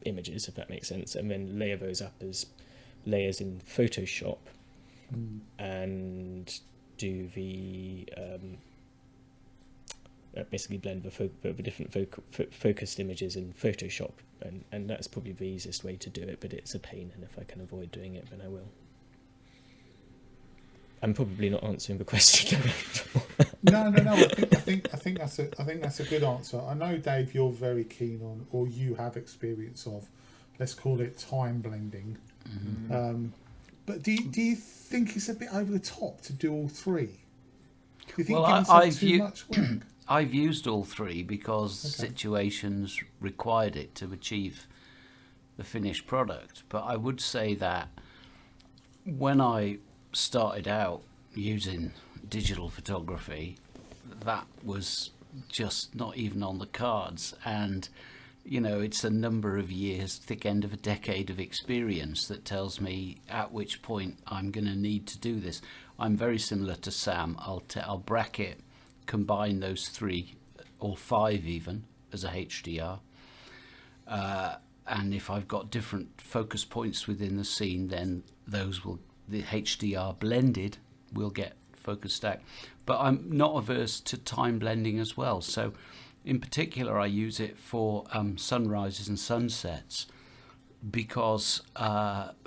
images, if that makes sense, and then layer those up as layers in Photoshop and do the basically blend the different focused images in Photoshop, and that's probably the easiest way to do it, but it's a pain, and if I can avoid doing it, then I will. I'm probably not answering the question. No. I think that's a good answer. I know, Dave, you're very keen on, or you have experience of, let's call it time blending. Mm-hmm. But do you think it's a bit over the top to do all 3? Do you think it's too much work? I've used all 3 because situations required it to achieve the finished product. But I would say that when I started out using digital photography, that was just not even on the cards. And, it's a number of years, thick end of a decade of experience that tells me at which point I'm going to need to do this. I'm very similar to Sam. I'll bracket, combine those 3 or 5 even as a HDR, and if I've got different focus points within the scene, then the HDR blended will get focus stack. But I'm not averse to time blending as well. So in particular I use it for sunrises and sunsets, because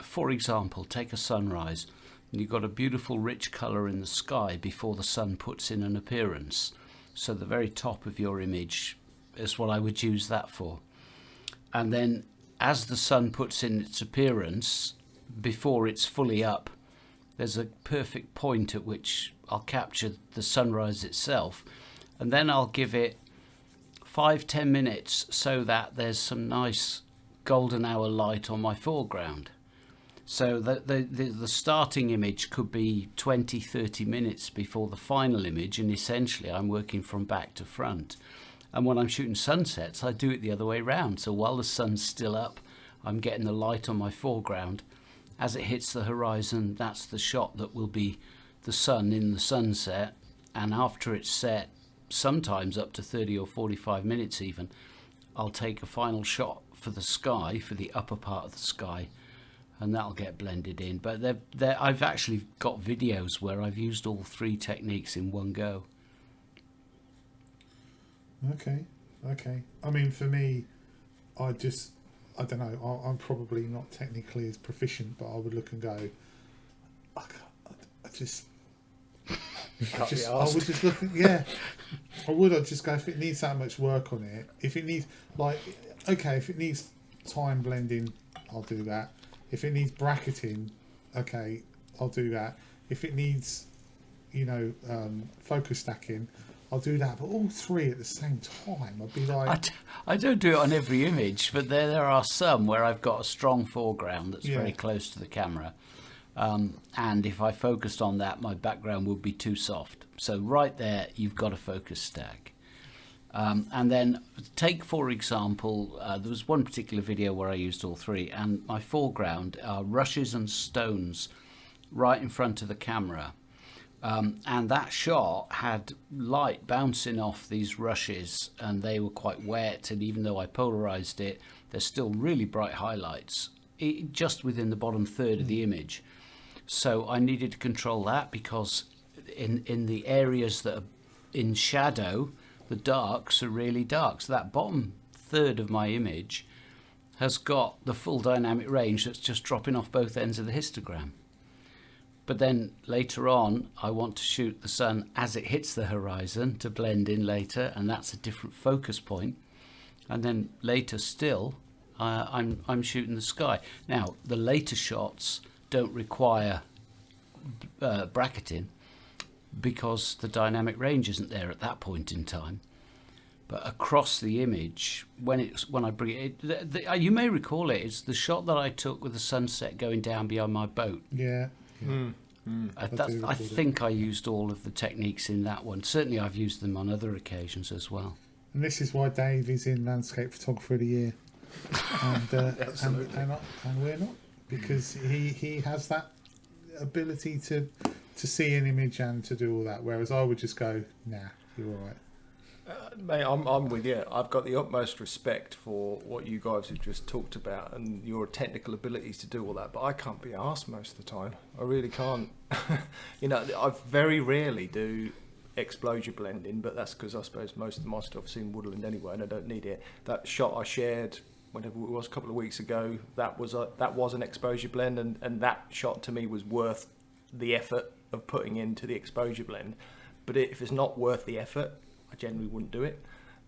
for example, take a sunrise. You've got a beautiful rich colour in the sky before the sun puts in an appearance. So the very top of your image is what I would use that for. And then as the sun puts in its appearance, before it's fully up, there's a perfect point at which I'll capture the sunrise itself. And then I'll give it 5-10 minutes so that there's some nice golden hour light on my foreground. So the starting image could be 20-30 minutes before the final image, and essentially I'm working from back to front. And when I'm shooting sunsets, I do it the other way around. So while the sun's still up, I'm getting the light on my foreground. As it hits the horizon, that's the shot that will be the sun in the sunset. And after it's set, sometimes up to 30 or 45 minutes even, I'll take a final shot for the sky, for the upper part of the sky, and that'll get blended in. But I've actually got videos where I've used all 3 techniques in one go. Okay. I mean, for me, I don't know, I'm probably not technically as proficient, but I would look and go, I would just look at, I'd just go, if it needs that much work on it, if it needs, if it needs time blending, I'll do that. If it needs bracketing, okay, I'll do that. If it needs, focus stacking, I'll do that. But all 3 at the same time, I'd be like... I don't do it on every image, but there are some where I've got a strong foreground that's very close to the camera. And if I focused on that, my background would be too soft. So right there, you've got a focus stack. And then take, for example, there was one particular video where I used all 3, and my foreground are rushes and stones right in front of the camera. And that shot had light bouncing off these rushes, and they were quite wet, and even though I polarized it, there's still really bright highlights just within the bottom third of the image. So I needed to control that because in the areas that are in shadow, the darks are really dark. So that bottom third of my image has got the full dynamic range that's just dropping off both ends of the histogram. But then later on, I want to shoot the sun as it hits the horizon to blend in later, and that's a different focus point. And then later still, I'm shooting the sky. Now, the later shots don't require bracketing because the dynamic range isn't there at that point in time. But across the image, when I bring it, you may recall it. It's the shot that I took with the sunset going down behind my boat. Yeah. I think I used all of the techniques in that one. Certainly, I've used them on other occasions as well. And this is why Dave is in Landscape Photographer of the Year, and we're not, because he has that ability to see an image and to do all that. Whereas I would just go, nah, you're all right. Mate, I'm with you. I've got the utmost respect for what you guys have just talked about and your technical abilities to do all that, but I can't be arsed most of the time. I really can't. I very rarely do exposure blending, but that's because I suppose most of my stuff's in woodland anyway, and I don't need it. That shot I shared, whenever it was a couple of weeks ago, that was an exposure blend, and that shot to me was worth the effort of putting into the exposure blend. But if it's not worth the effort, I generally wouldn't do it.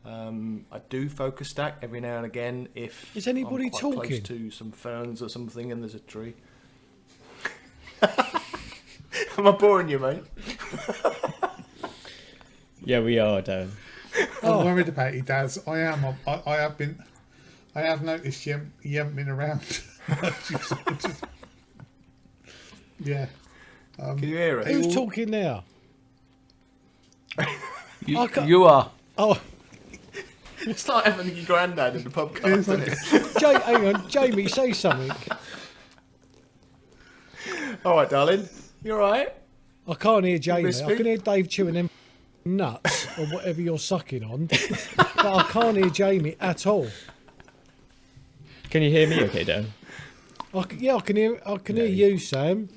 I do focus stack every now and again if Is anybody I'm quite talking? close to some ferns or something and there's a tree. Am I boring you, mate? Yeah, we are, Darren. I'm worried about you, Daz. I am. I have noticed you haven't been around. Yeah. Can you hear it? Who's talking now? You are. Oh, It's like having your granddad in the Pubcast, isn't it? Hang on, Jamie, say something. All right, darling. You all right? I can't hear Jamie. miss I me? can hear Dave chewing them nuts or whatever you're sucking on, but I can't hear Jamie at all. Can you hear me okay, Darren? I can hear you, Sam.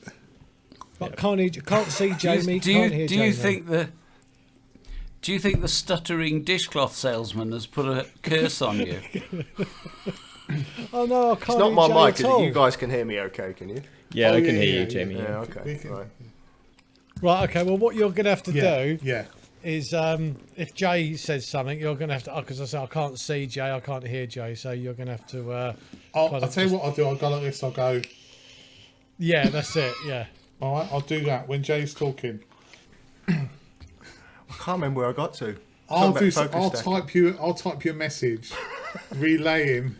But can't see Jamie. Do can't hear you Jamie. think the stuttering dishcloth salesman has put a curse on you? Oh no, I can't. It's not hear my Jay mic, at is it? all. You guys can hear me okay, can you? Yeah, Oh, I can yeah, hear yeah, you, Jamie. Yeah, Yeah. okay. We can- Right. Right. Okay. Well, what you're going to have to do Yeah. is, if Jay says something, you're going to have to. Because I say I can't see Jay, I can't hear Jay, so you're going to have to. I'll tell you what I'll do. I'll go like this. I'll go. Yeah, that's it. Yeah. All right. I'll do that when Jay's talking. I can't remember where I got to. I'll Talking about I'll focus stack. type you a message, relaying.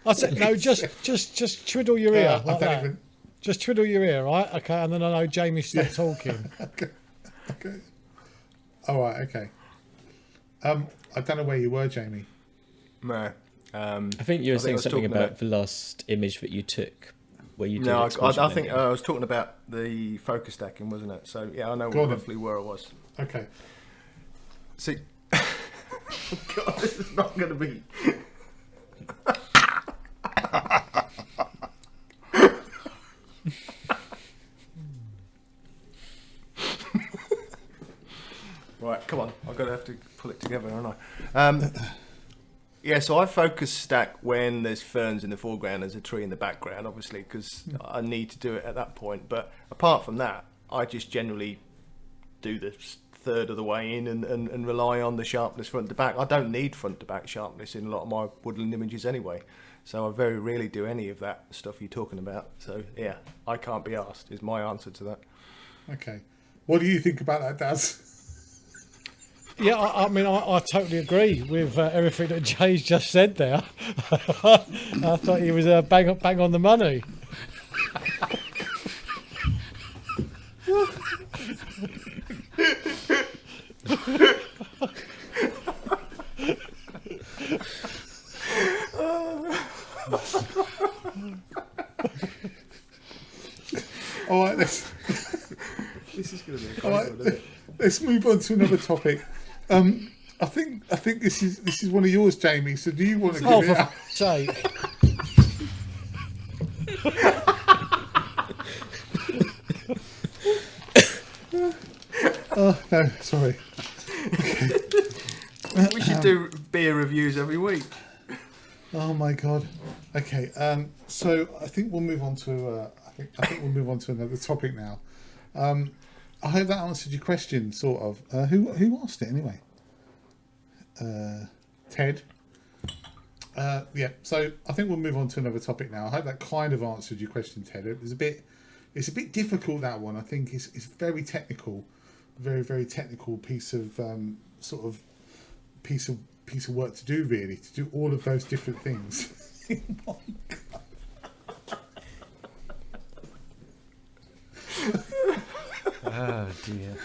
I said no. Just twiddle your ear. I like don't that. even. Just twiddle your ear, right? Okay, and then I know Jamie stopped talking. Okay. All right. Okay. I don't know where you were, Jamie. No. I think you were saying was something talking about the last image that you took, where you did No, exposure I think blending. I was talking about the focus stacking, wasn't it? So yeah, I know Go on then. roughly where I was. Okay. See, God, this is not going to be. Right, come on. I'm going to have to pull it together, aren't I? Yeah, so I focus stack when there's ferns in the foreground, there's a tree in the background, obviously, because I need to do it at that point. But apart from that, I just generally do the third of the way in and rely on the sharpness front to back. I don't need front to back sharpness in a lot of my woodland images anyway. So I very rarely do any of that stuff you're talking about. So yeah, I can't be asked is my answer to that. Okay. What do you think about that, Daz? Yeah, I mean, I totally agree with everything that Jay's just said there. I thought he was bang on the money. All right. Let's This is going to be a all right, let's move on to another topic. I think this is one of yours, Jamie. So do you want to give Oh, it for out? f***'s sake. No, sorry. We should do beer reviews every week. Oh my god. Okay. So I think we'll move on to. I think we'll move on to another topic now. I hope that answered your question, sort of. Who asked it anyway? Ted. Yeah. So I think we'll move on to another topic now. I hope that kind of answered your question, Ted. It's a bit difficult, that one. I think it's very technical, very technical piece of piece of work to do, really, to do all of those different things. Oh dear.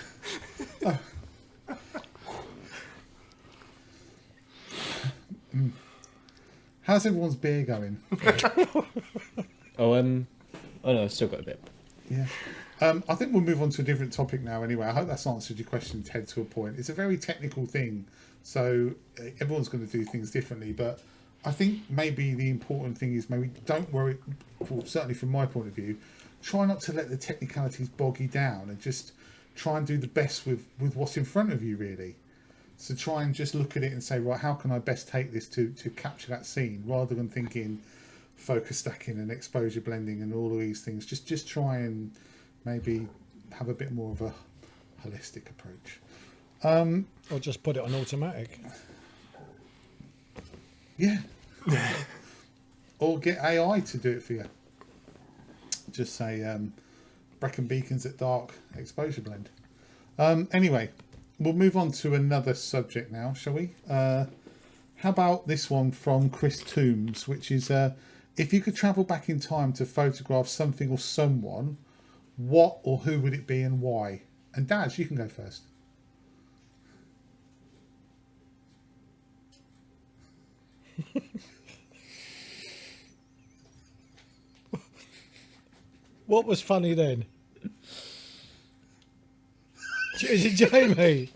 How's everyone's beer going? Oh no, I've still got a bit. Yeah. I think we'll move on to a different topic now anyway. I hope that's answered your question, Ted, to a point. It's a very technical thing, so everyone's going to do things differently, but I think maybe the important thing is maybe don't worry, well, certainly from my point of view, try not to let the technicalities bog you down and just try and do the best with what's in front of you, really. So try and just look at it and say, right, how can I best take this to capture that scene, rather than thinking focus stacking and exposure blending and all of these things. Just try and maybe have a bit more of a holistic approach. Or just put it on automatic. Yeah. Or get AI to do it for you. Just say Brecon Beacons at dark exposure blend. Anyway, we'll move on to another subject now, shall we? How about this one from Chris Toombs, which is if you could travel back in time to photograph something or someone, what or who would it be and why? And Daz, you can go first. What was funny then? Is it Jamie?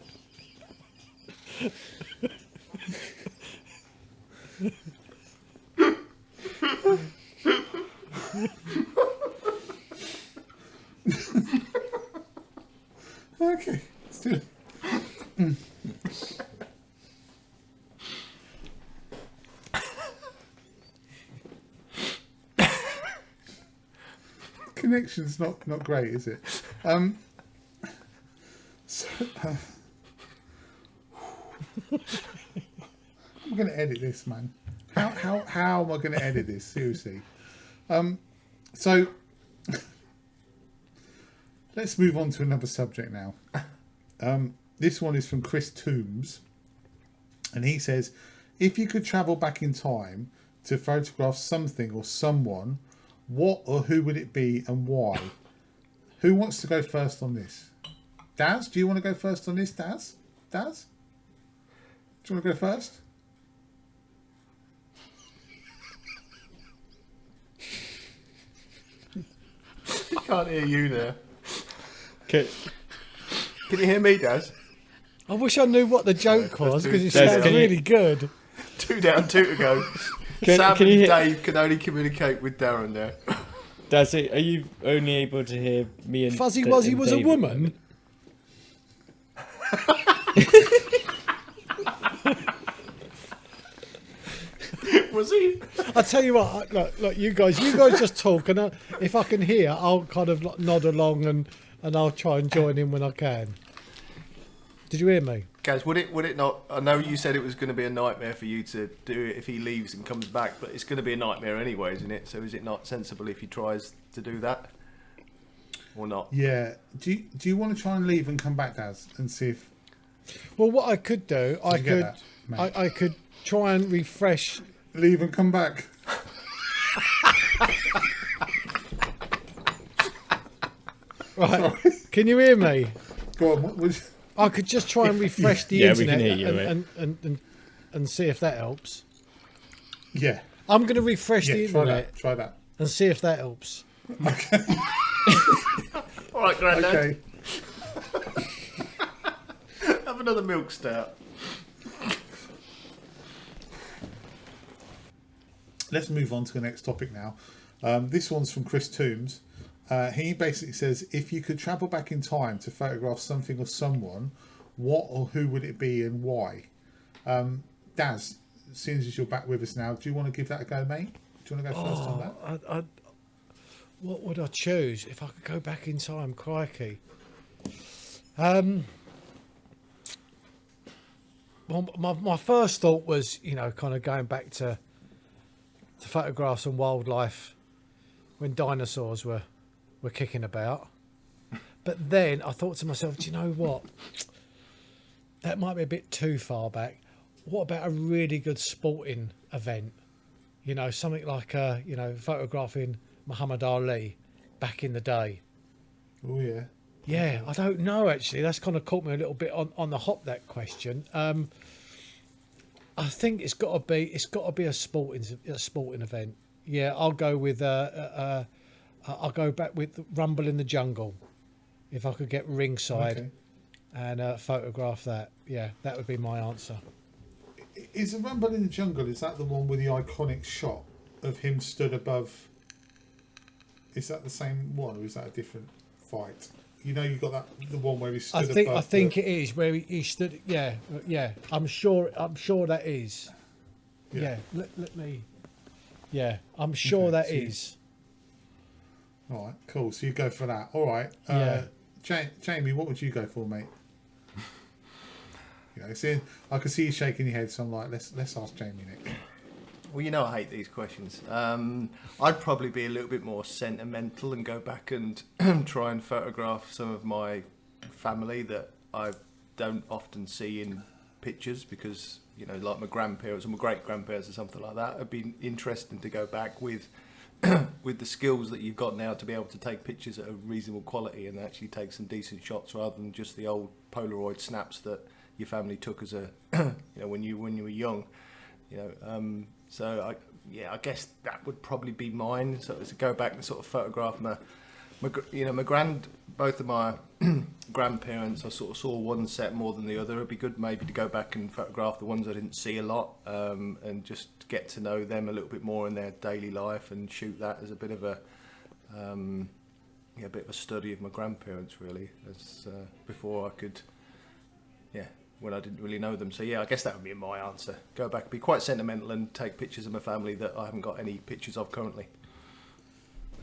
Okay. Let's do it. Connection's not great, is it? So, I'm going to edit this, man. How am I going to edit this? Seriously. So let's move on to another subject now. This one is from Chris Toombs, and he says, if you could travel back in time to photograph something or someone, what or who would it be and why? Who wants to go first on this? Daz, do you want to go first on this, Daz? Daz? Do you want to go first? I can't hear you there. Okay. Can you hear me, Daz? I wish I knew what the joke was, because it Des, sounds can you- really good. 2 down, 2 to go. Can Sam you and hear- Dave can only communicate with Darren there. Daz, are you only able to hear me and Fuzzy and Wuzzy was a David? woman. Was he? I tell you what, look, you guys just talk, and if I can hear, I'll kind of like nod along and I'll try and join in when I can. Did you hear me? Guys, would it not? I know you said it was going to be a nightmare for you to do it if he leaves and comes back, but it's going to be a nightmare anyway, isn't it? So is it not sensible if he tries to do that, or not? Yeah. Do you want to try and leave and come back, Daz, and see if Well, what I could do, you get that, mate? I could try and refresh. leave and come back? Right, can you hear me? Go on. What was? I could just try and refresh the Yeah, we internet can hear you, and see if that helps. Yeah. I'm going to refresh the Yeah. Try internet that. Try that. and see if that helps. All right, Grandad. Okay. Have another milk stout. Let's move on to the next topic now. This one's from Chris Toombs. He basically says, if you could travel back in time to photograph something or someone, what or who would it be and why? Daz, as soon as you're back with us now, do you want to give that a go, mate? Do you want to go first on that? What would I choose if I could go back in time? Crikey. Well, my first thought was, kind of going back to photographs and wildlife when dinosaurs were kicking about. But then I thought to myself, do you know what? That might be a bit too far back. What about a really good sporting event? Something like, photographing Muhammad Ali back in the day. Oh, yeah. Yeah, I don't know, actually. That's kind of caught me a little bit on the hop, that question. I think it's got to be a sporting event. Yeah, I'll go with I'll go back with Rumble in the Jungle. If I could get ringside and photograph that, yeah, that would be my answer. Is the Rumble in the Jungle, is that the one with the iconic shot of him stood above? Is that the same one, or is that a different fight? You got the one where he stood above. I think it is where he stood. Yeah. I'm sure that is. Yeah. Let me. Yeah, I'm sure that is. All right, cool. So you go for that. All right. Jamie, what would you go for, mate? See, I can see you shaking your head, so I'm like, let's ask Jamie next. Well, I hate these questions. I'd probably be a little bit more sentimental and go back and try and photograph some of my family that I don't often see in pictures because, like my grandparents or my great-grandparents or something like that. It'd be interesting to go back with with the skills that you've got now to be able to take pictures at a reasonable quality and actually take some decent shots rather than just the old Polaroid snaps that your family took as a, when you were young. So I guess that would probably be mine. So to go back and sort of photograph both of my grandparents. I sort of saw one set more than the other. It'd be good maybe to go back and photograph the ones I didn't see a lot, and just get to know them a little bit more in their daily life and shoot that as a bit of a bit of a study of my grandparents really, as before I could, when I didn't really know them. So I guess that would be my answer. Go back, be quite sentimental and take pictures of my family that I haven't got any pictures of currently.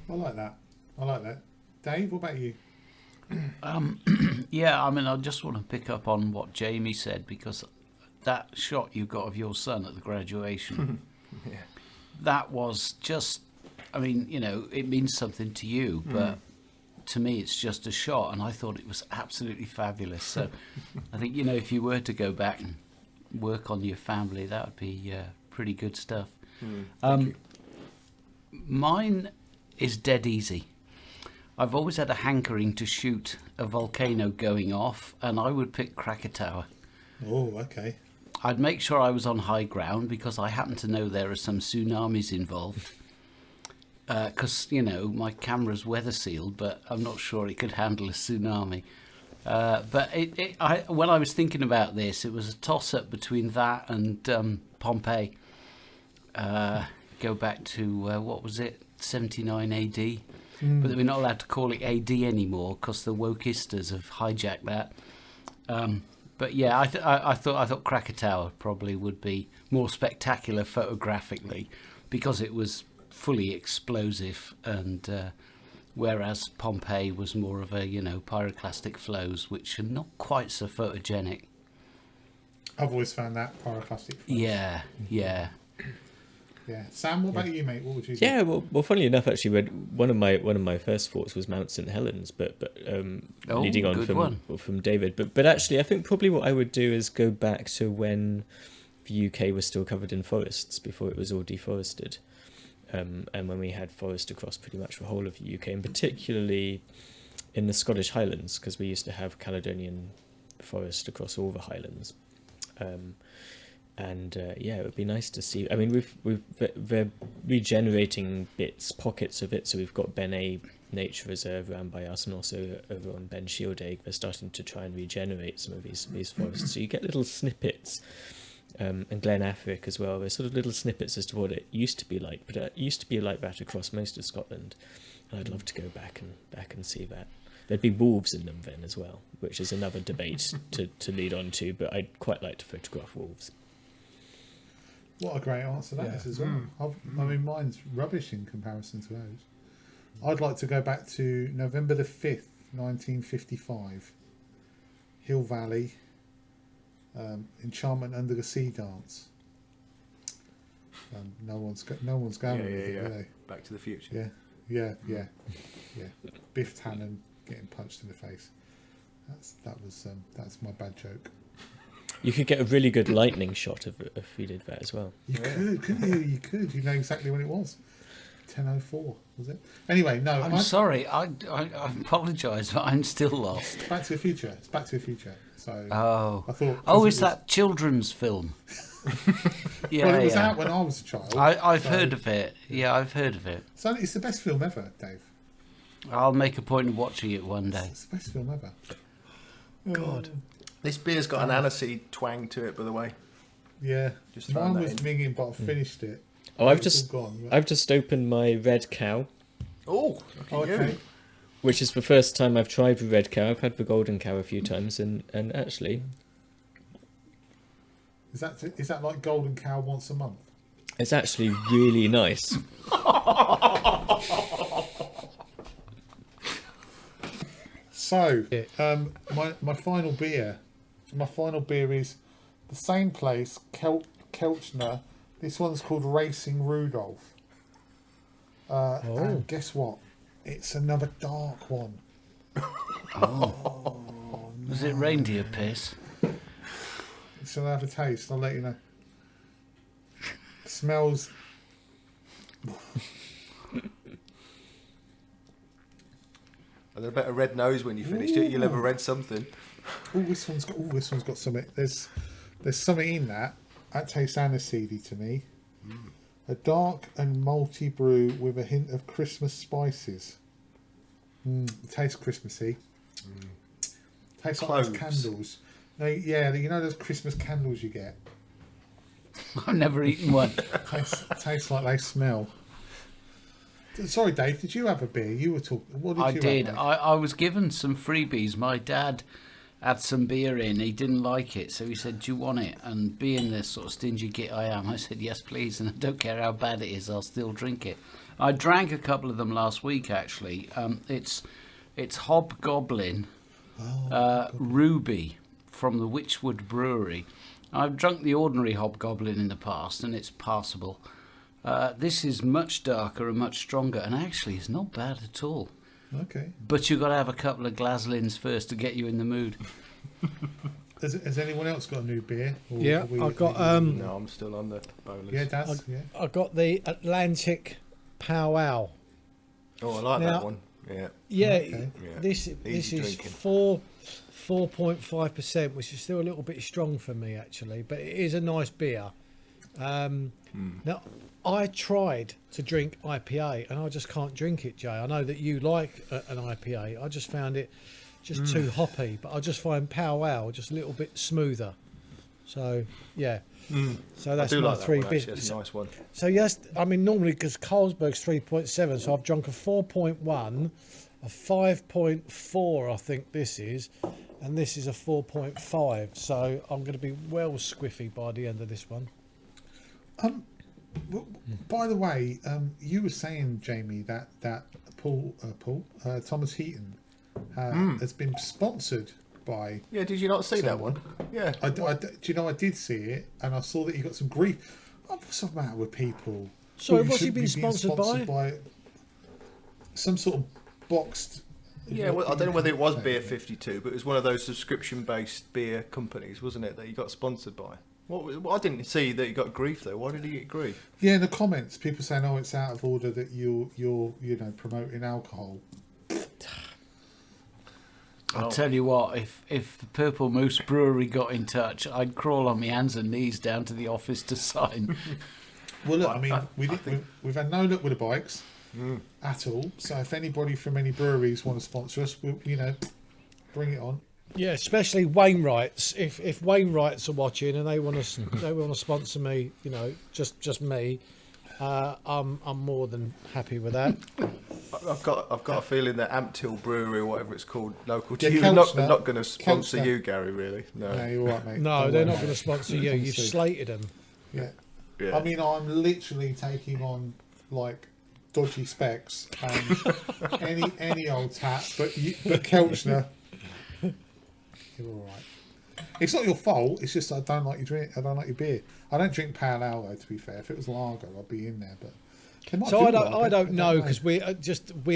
I like that. Dave, what about you? I just want to pick up on what Jamie said, because that shot you got of your son at the graduation, that was just, it means something to you, but to me it's just a shot, and I thought it was absolutely fabulous. So I think, if you were to go back and work on your family, that would be pretty good stuff. Mine is dead easy. I've always had a hankering to shoot a volcano going off, and I would pick Krakatoa. Oh, okay. I'd make sure I was on high ground because I happen to know there are some tsunamis involved. Because, my camera's weather sealed, but I'm not sure it could handle a tsunami. But when I was thinking about this, it was a toss-up between that and Pompeii. Go back to, what was it, 79 AD? But we're not allowed to call it AD anymore because the wokeistas have hijacked that. But I thought Krakatoa probably would be more spectacular photographically because it was fully explosive, and whereas Pompeii was more of a pyroclastic flows, which are not quite so photogenic. I've always found that pyroclastic flows. Yeah. Sam, what about you, mate? What would you do? Yeah, well, funnily enough, actually, one of my first thoughts was Mount St Helens, but leading on from David. But actually, I think probably what I would do is go back to when the UK was still covered in forests before it was all deforested, and when we had forest across pretty much the whole of the UK, and particularly in the Scottish Highlands, because we used to have Caledonian forest across all the Highlands. It would be nice to see. I mean, we're regenerating pockets of it. So we've got Benay Nature Reserve around by us, and also over on Ben Shieldaig, they're starting to try and regenerate some of these forests. So you get little snippets, and Glen Affric as well. There's sort of little snippets as to what it used to be like, but it used to be like that across most of Scotland. And I'd love to go back and see that. There'd be wolves in them then as well, which is another debate to lead on to, but I'd quite like to photograph wolves. What a great answer that is as well. I mean, mine's rubbish in comparison to those. I'd like to go back to November the 5th, 1955. Hill Valley, Enchantment Under the Sea Dance. No one's going with it, are they? Back to the Future. Yeah. Biff Tannen getting punched in the face. That's my bad joke. You could get a really good lightning shot if we did that as well. You could, couldn't you? You could. You know exactly when it was. 10:04 was it? Anyway, no. I'm sorry. I apologise, but I'm still lost. Back to the Future. It's Back to the Future. So I thought. Is that children's film? Yeah, well, it was out when I was a child. I've heard of it. Yeah, I've heard of it. So it's the best film ever, Dave. I'll make a point of watching it one day. It's the best film ever. God. This beer's got an aniseed twang to it, by the way. Yeah. Just throwing mine that was in. minging, but I finished it. Oh, I've just opened my Red Cow, Oh, okay. which is the first time I've tried the Red Cow. I've had the Golden Cow a few times, and actually, Is that like Golden Cow once a month? it's actually really nice. So, my final beer is the same place, Kelchner. This one's called Racing Rudolph. And guess what? It's another dark one. Was it reindeer piss? So I'll have a taste. I'll let you know. Smells. And a bit of red nose when you finished it. You'll have read something. This one's got something. There's something in that. That tastes aniseedy to me. A dark and malty brew with a hint of Christmas spices. It tastes Christmassy. Tastes like those candles. No, yeah, you know those Christmas candles you get. I've never eaten one. Tastes like they smell. Sorry, Dave. Did you have a beer? You were talking. What did I you did. have, mate? I was given some freebies. My dad had some beer in. He didn't like it, so he said, "Do you want it?" And being the sort of stingy git I am, I said, "Yes, please." And I don't care how bad it is, I'll still drink it. I drank a couple of them last week, actually. It's Hobgoblin Ruby from the Witchwood Brewery. I've drunk the ordinary Hobgoblin in the past, and it's passable. This is much darker and much stronger, and actually it's not bad at all. Okay. But you've got to have a couple of Glaslins first to get you in the mood. Has anyone else got a new beer? Or Yeah, I've got. No, I'm still on the bonus. Yeah, Daz. Yeah. I got the Atlantic Powwow. Oh, I like Now- that one. Yeah. Yeah, Okay. Yeah. this Easy is drinking. 4.5%, which is still a little bit strong for me actually, but it is a nice beer. Now, I tried to drink IPA and I just can't drink it, Jay. I know that you like an IPA. I just found it just too hoppy, but I just find Powwow just a little bit smoother. So yeah, so that's I do my like that three one, actually. bits. That's a nice one. So yes, I mean normally because Carlsberg's 3.7, so I've drunk a 4.1, a 5.4 I think this is, and this is a 4.5. So I'm going to be well squiffy by the end of this one. By the way, you were saying, Jamie, that Thomas Heaton has been sponsored by. Yeah, did you not see that one? Yeah. Do you know I did see it, and I saw that you got some grief. What's the matter with people? Sorry, You what's he shouldn't been be being sponsored by? Some sort of boxed. Yeah, well, I don't know whether it was Beer 52, but it was one of those subscription-based beer companies, wasn't it, that you got sponsored by? I didn't see that you got grief, though. Why did you get grief? Yeah, in the comments, people saying, "Oh, it's out of order that you're promoting alcohol." I'll tell you what, if the Purple Moose Brewery got in touch, I'd crawl on my hands and knees down to the office to sign. Well, look, I mean, we've had no luck with the bikes at all. So if anybody from any breweries want to sponsor us, bring it on. Yeah, especially Wainwrights. If Wainwrights are watching and they want to sponsor me, just me, I'm more than happy with that. I've got a feeling that Amptill Brewery or whatever it's called, local to Yeah, you, Kelchner. not going to sponsor Kelchner. you, Gary. Really? No. No, you're right, mate. No, Don't they're worry, not mate. going to sponsor you. You've Honestly. slated them. Yeah. Yeah. I mean, I'm literally taking on like dodgy specs and any old tap, but Kelchner, you're all right. It's not your fault. It's just I don't like your drink. I don't like your beer. I don't drink pale ale though. To be fair, if it was lager, I'd be in there. But they might So do I lager. don't know because we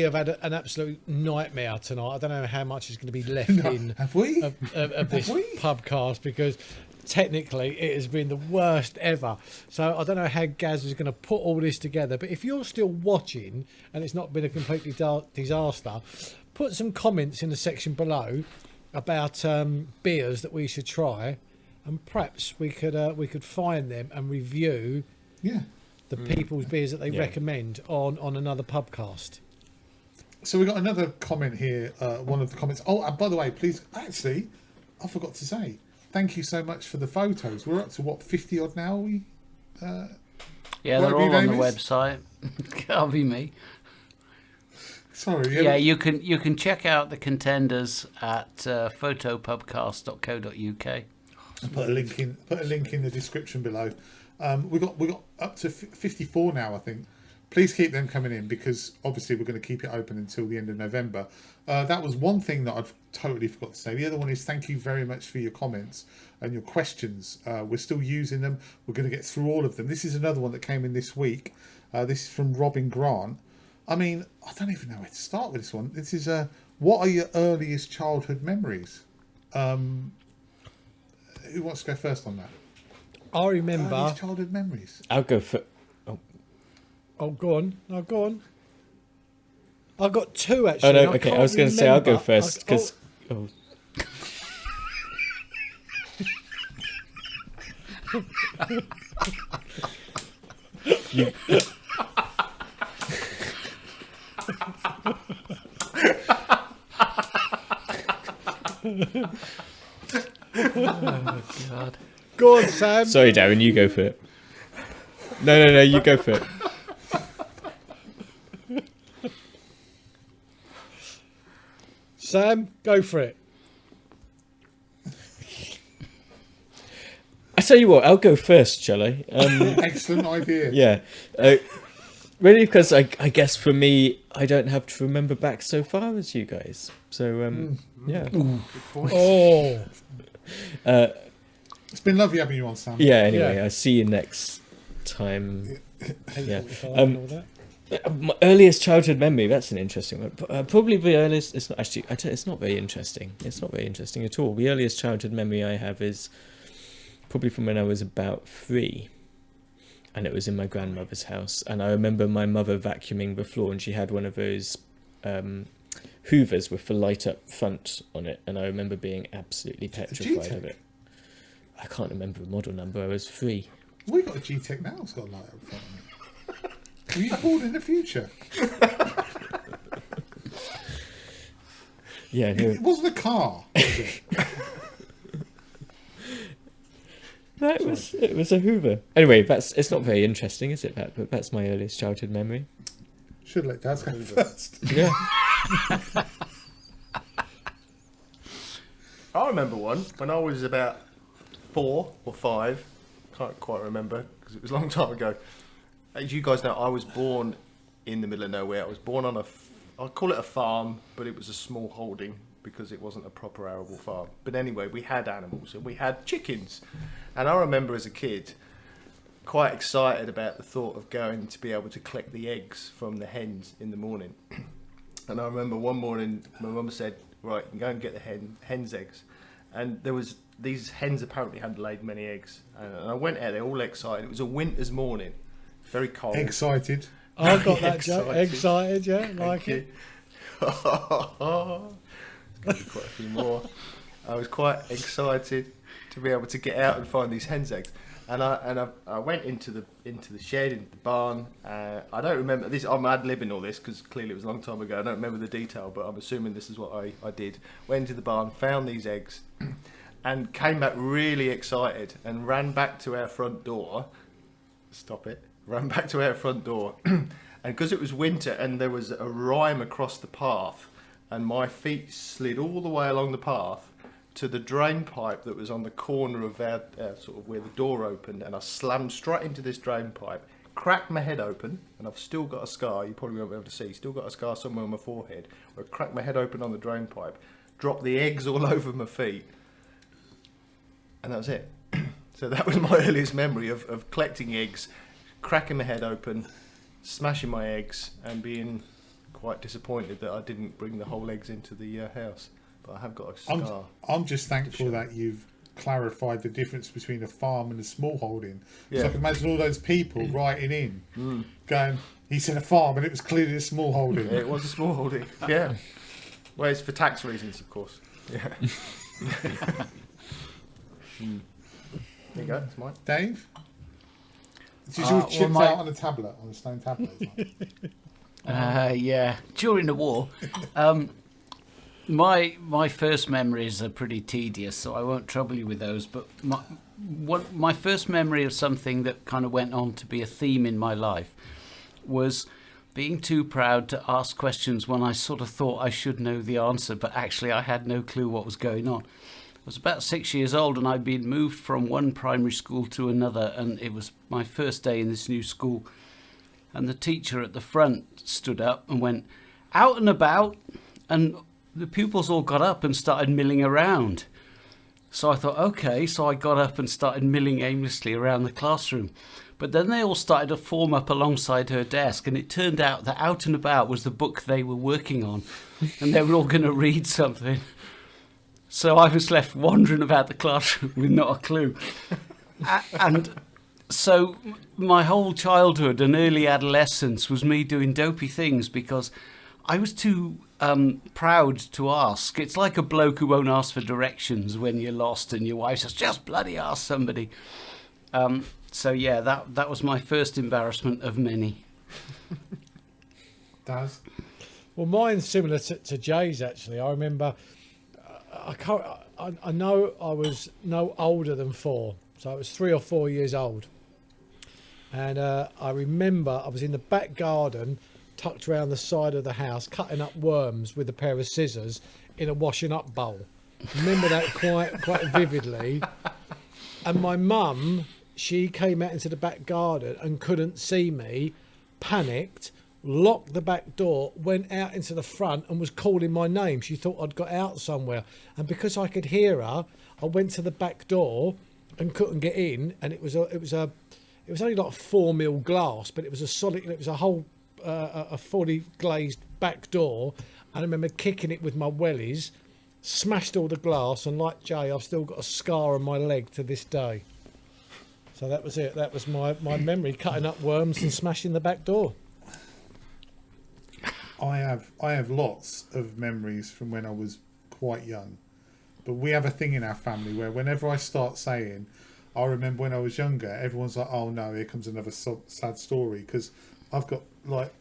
have had an absolute nightmare tonight. I don't know how much is going to be left in Have we? of this we? pubcast because technically it has been the worst ever. So I don't know how Gaz is going to put all this together. But if you're still watching and it's not been a completely disaster, put some comments in the section below about beers that we should try, and perhaps we could find them and review Yeah. the people's beers that they recommend on another pubcast. So we got another comment here. One of the comments. Oh, and by the way, please. Actually, I forgot to say. Thank you so much for the photos. We're up to what 50 odd now. We. Yeah, Whatever they're all your on the name is. website. Can't be me. Sorry. Yeah, you can check out the contenders at photopubcast.co.uk. Put a link in the description below. We got up to 54 now, I think. Please keep them coming in because obviously we're going to keep it open until the end of November. That was one thing that I've totally forgot to say. The other one is thank you very much for your comments and your questions. We're still using them. We're going to get through all of them. This is another one that came in this week. This is from Robin Grant. I mean, I don't even know where to start with this one. This is what are your earliest childhood memories? Who wants to go first on that? I remember. Earliest childhood memories. I'll go for. Oh, go on. I've got two actually. Oh no, and okay. can't I was going to say I'll go remember. first because. Oh. You, Oh, God. Go on, Sam. sorry, Darren. You go for it. No. You go for it. Sam, go for it. I tell you what. I'll go first, shall I? Excellent idea. Yeah. Really, because I guess for me, I don't have to remember back so far as you guys. So yeah. Oh, It's been lovely having you on, Sam. Yeah. Anyway, Yeah. I'll see you next time. Yeah. 8:45 and all that. My earliest childhood memory. That's an interesting one. Probably the earliest. It's not actually. It's not very interesting. It's not very interesting at all. The earliest childhood memory I have is probably from when I was about 3, and it was in my grandmother's house. And I remember my mother vacuuming the floor, and she had one of those hoovers with the light up front on it. And I remember being absolutely petrified of it. I can't remember the model number. I was 3. We got a G-Tech now. It's got a light up front on it. Were you born in the future? Yeah. No, It wasn't a car, was it? no, it was a Hoover. Anyway, it's not very interesting, is it? But that's my earliest childhood memory. Should let Dad go first. Yeah. I remember one when I was about 4 or 5. Can't quite remember because it was a long time ago. As you guys know, I was born in the middle of nowhere. I was born on I'd call it a farm, but it was a small holding because it wasn't a proper arable farm. But anyway, we had animals and we had chickens. And I remember as a kid quite excited about the thought of going to be able to collect the eggs from the hens in the morning. And I remember one morning my mum said, right, you can go and get the hen's eggs. And these hens apparently hadn't laid many eggs. And I went out there all excited. It was a winter's morning, very cold. Excited. I got that joke. Excited, yeah, like it. There's going to be quite a few more. I was quite excited to be able to get out and find these hen's eggs. And I went into the shed, into the barn. I don't remember this. I'm ad-libbing all this because clearly it was a long time ago. I don't remember the detail, but I'm assuming this is what I did. Went into the barn, found these eggs, and came back really excited and ran back to our front door. Stop it. Ran back to our front door And because it was winter and there was a rime across the path, and my feet slid all the way along the path to the drain pipe that was on the corner of our sort of where the door opened, and I slammed straight into this drain pipe, cracked my head open, and I've still got a scar, you probably won't be able to see, still got a scar somewhere on my forehead, where I cracked my head open on the drain pipe, dropped the eggs all over my feet, and that was it. So that was my earliest memory of collecting eggs, cracking my head open, smashing my eggs, and being quite disappointed that I didn't bring the whole eggs into the house. But I have got a scar. I'm just thankful that you've clarified the difference between a farm and a small holding. So I can imagine all those people writing in, going, he said a farm and it was clearly a small holding. Yeah, it was a small holding, yeah. Well, it's for tax reasons, of course. Yeah. There you go, that's mine. Dave? Did you chipped out on a tablet, on a stone tablet? Yeah, during the war. My first memories are pretty tedious, so I won't trouble you with those. But my first memory of something that kind of went on to be a theme in my life was being too proud to ask questions when I sort of thought I should know the answer, but actually I had no clue what was going on. I was about 6 years old and I'd been moved from one primary school to another, and it was my first day in this new school. And the teacher at the front stood up and went, "Out and about," and the pupils all got up and started milling around. So I thought, okay, so I got up and started milling aimlessly around the classroom. But then they all started to form up alongside her desk, and it turned out that Out and About was the book they were working on, and they were all going to read something. So I was left wandering about the classroom with not a clue. And so my whole childhood and early adolescence was me doing dopey things because I was too proud to ask. It's like a bloke who won't ask for directions when you're lost and your wife says, "Just bloody ask somebody." So yeah, that was my first embarrassment of many. Daz? Well, mine's similar to Jay's actually. I remember, I know I was no older than 4, so I was 3 or 4 years old. And I remember I was in the back garden, tucked around the side of the house, cutting up worms with a pair of scissors in a washing up bowl. Remember that quite vividly. And my mum, she came out into the back garden and couldn't see me, panicked, locked the back door, went out into the front and was calling my name. She thought I'd got out somewhere. And because I could hear her, I went to the back door and couldn't get in. And it was only like 4 mil glass, but it was a solid, it was a whole, a fully glazed back door. And I remember kicking it with my wellies, smashed all the glass, and like Jay, I've still got a scar on my leg to this day. So that was it. That was my memory, cutting up worms and smashing the back door. I have lots of memories from when I was quite young, but we have a thing in our family where whenever I start saying, I remember when I was younger, everyone's like, "Oh no, here comes another sad story," because I've got like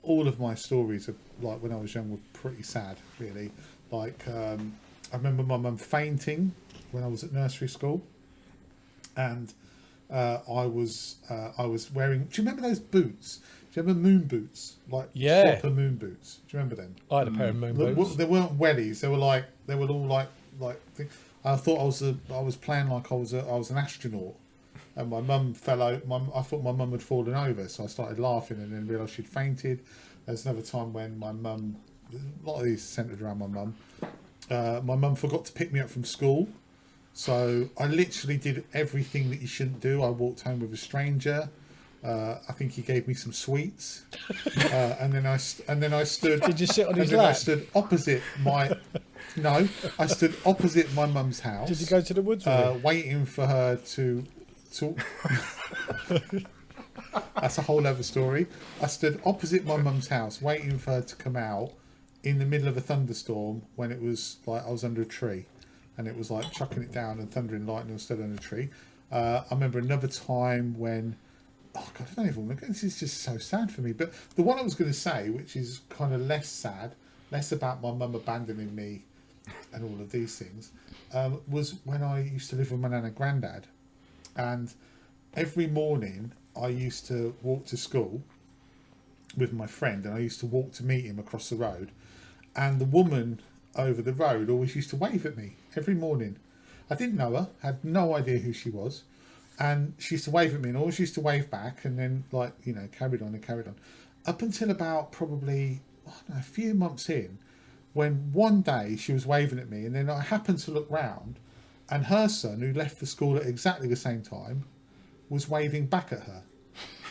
all of my stories are like when I was young were pretty sad, really. Like I remember my mum fainting when I was at nursery school, and I was wearing. Do you remember those boots? Do you remember moon boots? Like proper moon boots. Do you remember them? I had a pair of moon boots. They weren't wellies. They were all like. I thought I was playing like I was an astronaut, and my mum fell out. I thought my mum had fallen over, so I started laughing and then realised she'd fainted. There's another time when my mum, a lot of these centred around my mum. My mum forgot to pick me up from school, so I literally did everything that you shouldn't do. I walked home with a stranger. I think he gave me some sweets, and then I stood. Did you sit on his lap? I stood opposite my. No, I stood opposite my mum's house. Did you go to the woods with him? Waiting for her to. That's a whole other story. I stood opposite my mum's house, waiting for her to come out in the middle of a thunderstorm when it was like I was under a tree, and it was like chucking it down and thundering lightning was still under a tree. I remember another time when. Oh God, I don't even remember. This is just so sad for me. But the one I was going to say, which is kind of less sad, less about my mum abandoning me and all of these things, was when I used to live with my nan and granddad. And every morning I used to walk to school, with my friend, and I used to walk to meet him across the road, and the woman over the road always used to wave at me every morning. I didn't know her, had no idea who she was, and she used to wave at me and always used to wave back, and then carried on and carried on up until about probably a few months in, when one day she was waving at me, and then I happened to look round, and her son, who left for school at exactly the same time, was waving back at her.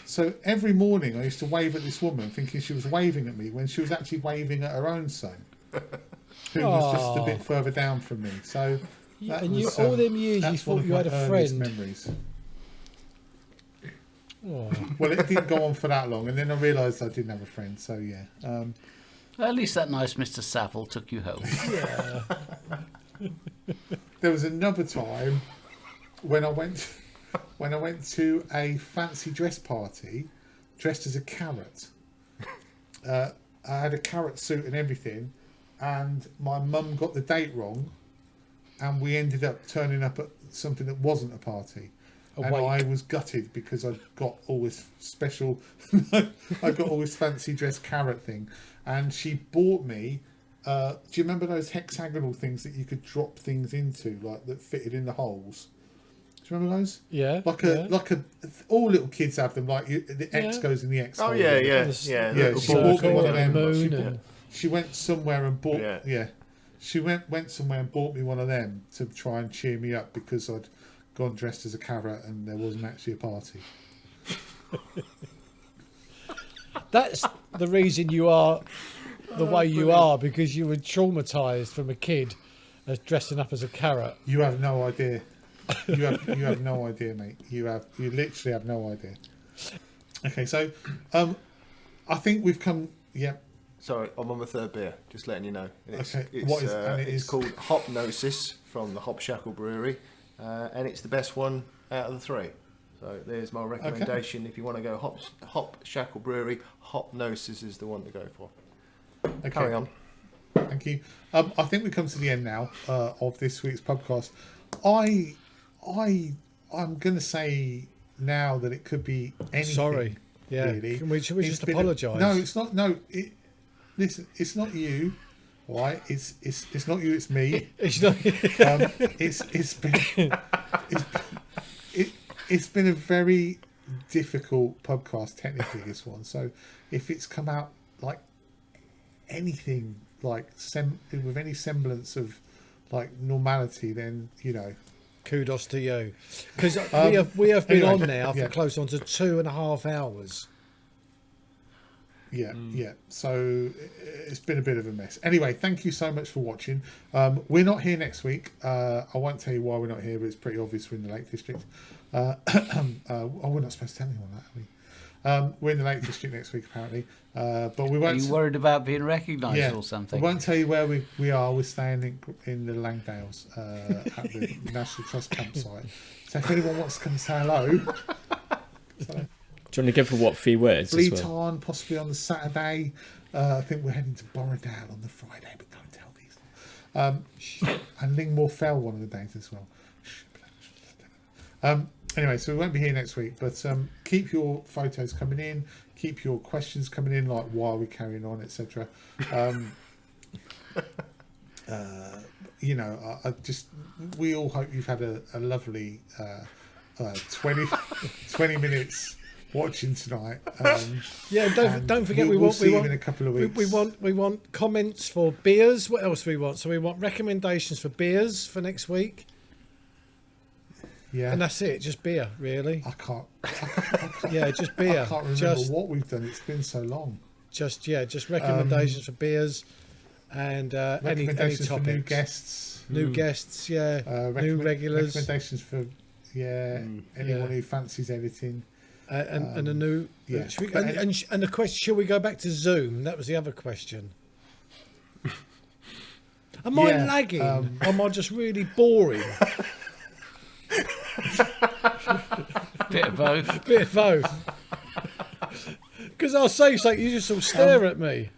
So every morning I used to wave at this woman thinking she was waving at me when she was actually waving at her own son, who was just a bit further down from me. So that and was, all them years you that's thought one of you had my a earliest friend. memories. Oh. Well, it didn't go on for that long, and then I realised I didn't have a friend. So yeah. At least that nice Mr. Savile took you home. Yeah. There was another time when I went to a fancy dress party, dressed as a carrot. I had a carrot suit and everything, and my mum got the date wrong, and we ended up turning up at something that wasn't a party. And I was gutted because I got all this special, I got all this fancy dress carrot thing, and she bought me. Do you remember those hexagonal things that you could drop things into, like that fitted in the holes? Do you remember those? Yeah. Like a. All little kids have them. Like the X goes in the X. Oh hole. yeah. Yeah. She bought me one of them. She went somewhere and bought. Yeah. She went somewhere and bought me one of them to try and cheer me up because I'd gone dressed as a carrot and there wasn't actually a party. That's the reason you are the way you are, because you were traumatised from a kid as dressing up as a carrot. You have no idea. You have no idea, mate. You literally have no idea. Okay, so I think we've come. Yeah. Sorry, I'm on the third beer. Just letting you know. It's called Hopnosis from the Hop Shackle Brewery, and it's the best one out of the three. So there's my recommendation. If you want to go Hop Shackle Brewery, Hopnosis is the one to go for. Okay. Carry on. Thank you. I think we come to the end now of this week's podcast. I'm going to say now that it could be anything. Sorry. Yeah. Really. Should we just apologise? No, it's not. No. Listen, it's not you. Right? It's not you. It's me. It's not. It's been a very difficult podcast technically, this one. So if it's come out like anything like with any semblance of like normality, then Kudos to you, because we have been on now for close on to 2.5 hours. Yeah. So it's been a bit of a mess. Anyway, thank you so much for watching. We're not here next week. I won't tell you why we're not here, but it's pretty obvious we're in the Lake District. We're not supposed to tell anyone that, are we? We're in the Lake District next week, apparently. But we won't. Are you worried about being recognised or something? I won't tell you where we are. We're staying in the Langdales at the National Trust campsite. So if anyone wants to come and say hello. Do you want to go for what 3 words? Bleatarn, possibly on the Saturday. I think we're heading to Borrowdale on the Friday, but don't tell these. And Lingmore Fell one of the days as well. Anyway, so we won't be here next week, but keep your photos coming in, keep your questions coming in, like why are we carrying on, etc. We all hope you've had a lovely 20 minutes watching tonight. Don't forget we want in a couple of weeks. We want comments for beers. What else do we want? So we want recommendations for beers for next week. Yeah, and that's it. Just beer, really. I can't yeah, just beer. I can't remember what we've done. It's been so long. Just recommendations for beers and any topics. For new guests. New guests, new regulars. Recommendations for anyone who fancies editing. And a new and the question: should we go back to Zoom? That was the other question. Am I lagging? Or am I just really boring? Bit of both. Bit of both. Because I'll say something, you just all stare at me.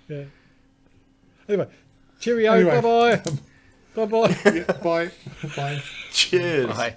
Yeah. Anyway, cheerio. Bye bye. Bye bye. Bye. Bye. Cheers. Bye.